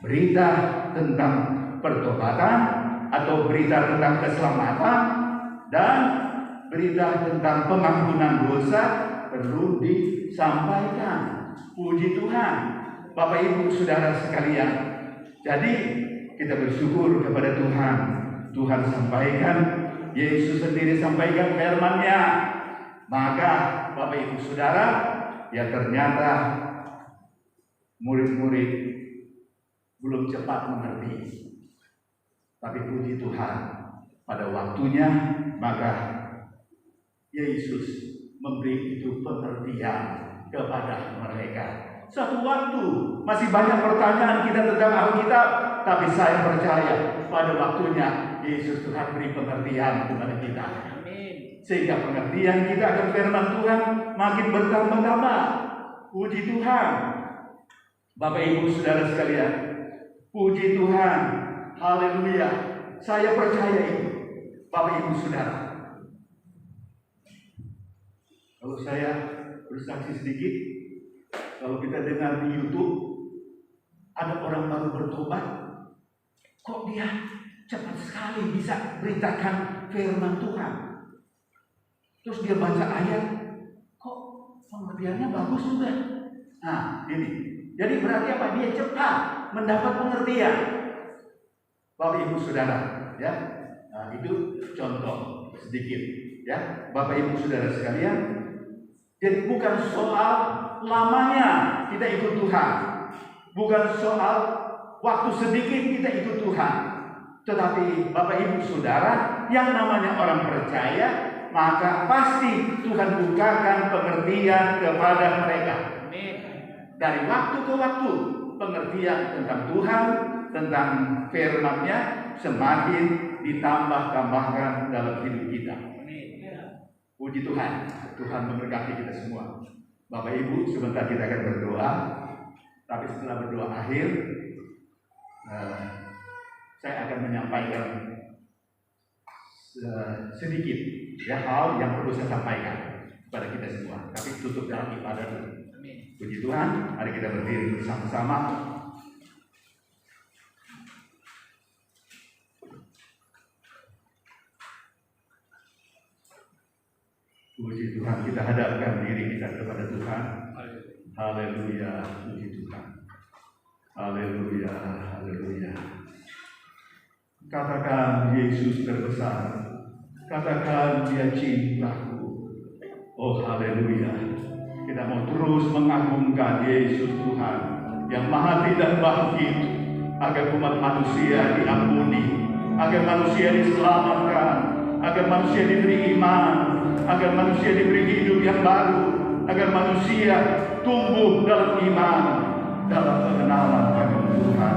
berita tentang pertobatan atau berita tentang keselamatan dan berita tentang pengampunan dosa perlu disampaikan. Puji Tuhan, Bapak Ibu Saudara sekalian. Jadi kita bersyukur kepada Tuhan. Tuhan sampaikan, Yesus sendiri sampaikan firman-Nya. Maka Bapak Ibu Saudara, ya ternyata murid-murid belum cepat mengerti. Tapi puji Tuhan, pada waktunya maka Yesus memberi itu pengertian kepada mereka. Suatu waktu masih banyak pertanyaan kita tentang Alkitab, tapi saya percaya pada waktunya Yesus Tuhan beri pengertian kepada kita. Amin. Sehingga pengertian kita akan firman Tuhan makin bertambah-tambah. Puji Tuhan. Bapak Ibu Saudara sekalian, puji Tuhan. Haleluya. Saya percaya itu, Bapak Ibu Saudara. Kalau saya bersaksi sedikit, kalau kita dengar di YouTube, ada orang baru bertobat, kok dia cepat sekali bisa beritakan firman Tuhan. Terus dia baca ayat, kok pengertiannya bagus juga. Nah, ini. Jadi berarti apa? Dia cepat mendapat pengertian. Bapak Ibu Saudara, ya. Nah, itu contoh sedikit, ya. Bapak Ibu Saudara sekalian, jadi bukan soal lamanya kita ikut Tuhan, bukan soal waktu sedikit kita ikut Tuhan. Tetapi Bapak Ibu Saudara, yang namanya orang percaya, maka pasti Tuhan bukakan pengertian kepada mereka. Dari waktu ke waktu, pengertian tentang Tuhan, tentang firman-Nya semakin ditambah-tambahkan dalam hidup kita. Puji Tuhan, Tuhan memberkati kita semua. Bapak Ibu, sebentar kita akan berdoa. Tapi setelah berdoa akhir, saya akan menyampaikan sedikit hal yang perlu saya sampaikan kepada kita semua. Tapi tutup dalam ibadah dulu. Puji Tuhan, mari kita berdiri bersama-sama. Puji Tuhan, kita hadapkan diri kita kepada Tuhan. Haleluya, puji Tuhan. Haleluya, haleluya. Katakan Yesus terbesar. Katakan Dia cintaku. Oh haleluya. Kita mau terus mengagungkan Yesus Tuhan yang maha tidak bangkit, agar umat manusia diampuni, agar manusia diselamatkan, agar manusia diberi iman, agar manusia diberi hidup yang baru, agar manusia tumbuh dalam iman, dalam pengenalan akan Tuhan.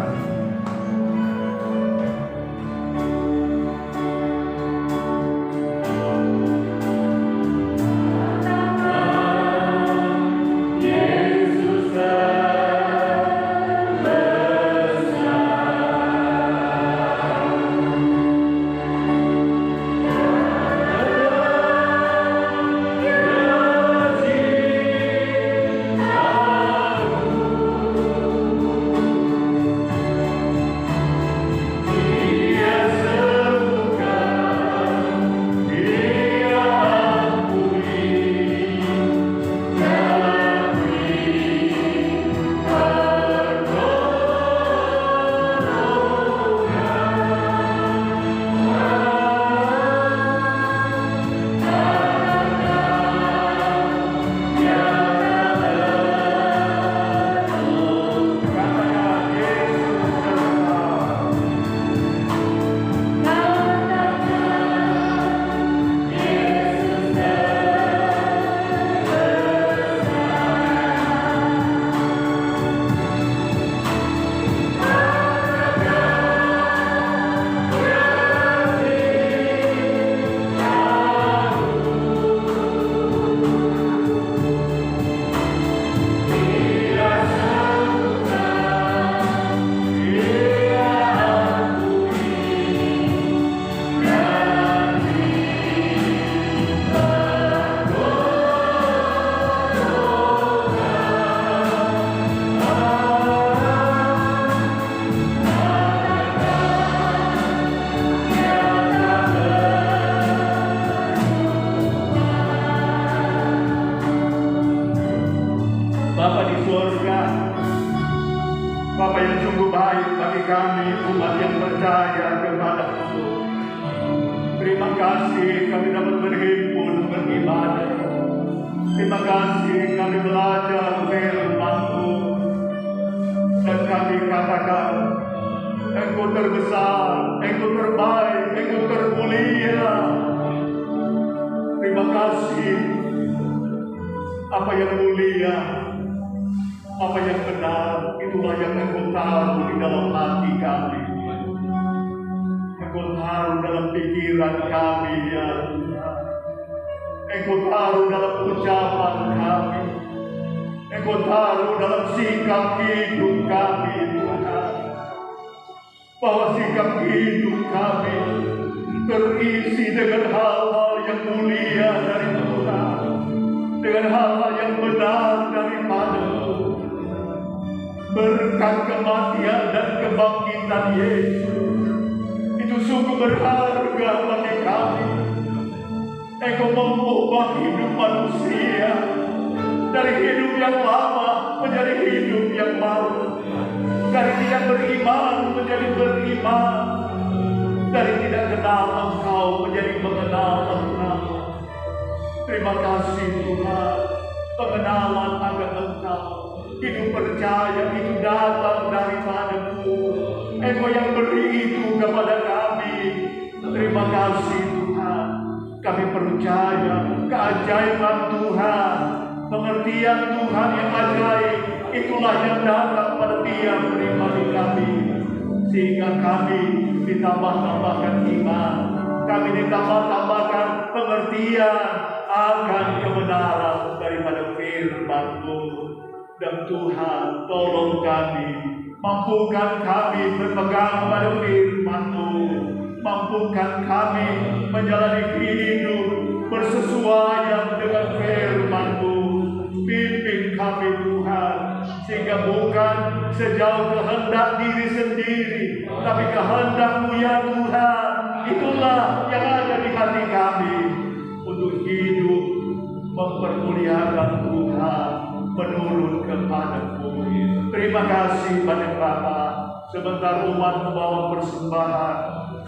Berkat kematian dan kebangkitan Yesus itu sungguh berharga bagi kami. Engkau mengubah hidup manusia dari hidup yang lama menjadi hidup yang baru, dari tidak beriman menjadi beriman, dari tidak kenal Engkau menjadi mengenal Engkau. Terima kasih Tuhan, pengenalan akan Engkau hidup percaya itu datang daripada-Mu. Engkau yang beri itu kepada kami. Terima kasih Tuhan. Kami percaya keajaiban Tuhan, pengertian Tuhan yang ajaib, itulah yang datang pada tiap pribadi kami. Sehingga kami ditambah-tambahkan iman, kami ditambah-tambahkan pengertian akan kebenaran daripada firman-Mu. Dan Tuhan, tolong kami, mampukan kami berpegang pada firman-Mu, mampukan kami menjalani hidup bersesuaian dengan firman-Mu. Pimpin kami Tuhan, sehingga bukan sejauh kehendak diri sendiri, tapi kehendak-Mu ya Tuhan, itulah yang ada di hati kami untuk hidup mempermuliakan Tuhan, menurut kepada-Mu. Terima kasih banyak Bapa. Sebentar umat membawa persembahan,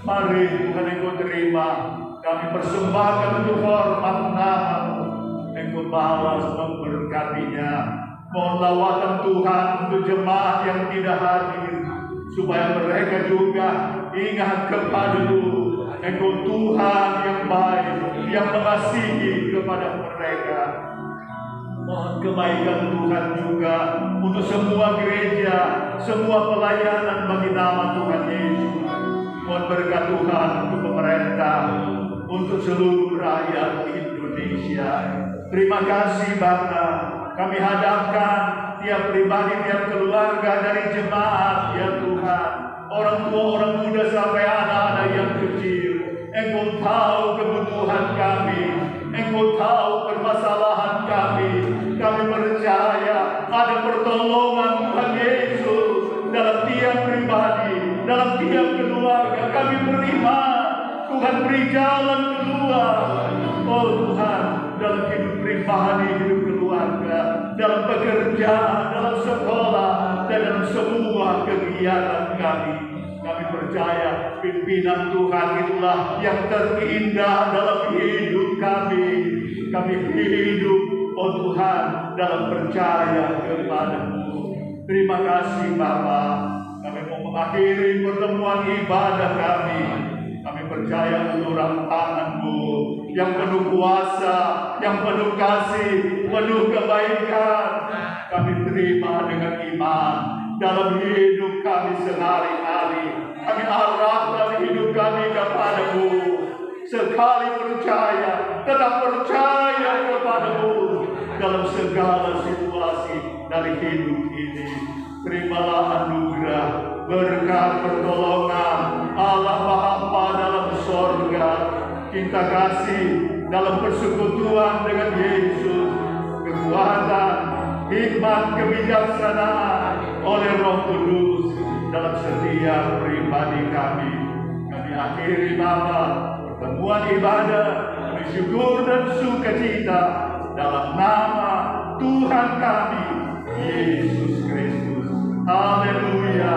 mari Tuhan Engkau terima. Kami persembahkan untuk hormat nama-Mu. Engkau balas memberkatinya. Mohon lawatan Tuhan untuk jemaat yang tidak hadir, supaya mereka juga ingat kepada-Mu. Engkau Tuhan yang baik, yang mengasihi kepada mereka. Mohon kebaikan Tuhan juga untuk semua gereja, semua pelayanan bagi nama Tuhan Yesus. Mohon berkat Tuhan untuk pemerintah, untuk seluruh rakyat Indonesia. Terima kasih Bapa. Kami hadapkan tiap pribadi, tiap keluarga dari jemaat ya Tuhan. Orang tua, orang muda sampai anak-anak yang kecil. Engkau tahu kebutuhan kami, Engkau tahu permasalahan kami. Kami percaya ada pertolongan Tuhan Yesus dalam tiap pribadi, dalam tiap keluarga. Kami beriman Tuhan beri jalan keluar. Oh Tuhan, dalam hidup pribadi, hidup keluarga, dalam pekerjaan, dalam sekolah, dan dalam semua kegiatan kami. Kami percaya pimpinan Tuhan itulah yang terindah dalam hidup kami. Kami hidup, oh Tuhan, dalam percaya kepada-Mu. Terima kasih Bapa. Kami mau mengakhiri pertemuan ibadah kami. Kami percaya uluran tangan-Mu yang penuh kuasa, yang penuh kasih, penuh kebaikan. Kami terima dengan iman dalam hidup kami sehari-hari. Kami arahkan hidup kami kepada-Mu. Sekali percaya, tetap percaya kepada-Mu dalam segala situasi dari hidup ini. Terimalah anugerah, berkat, pertolongan Allah Bapa dalam sorga, cinta kasih dalam persekutuan dengan Yesus, kekuatan, hikmat, kebijaksanaan oleh Roh Kudus dalam setiap pribadi kami. Kami akhiri Bapa pertemuan ibadah, kami syukur dan sukacita dalam nama Tuhan kami Yesus Kristus. Haleluya.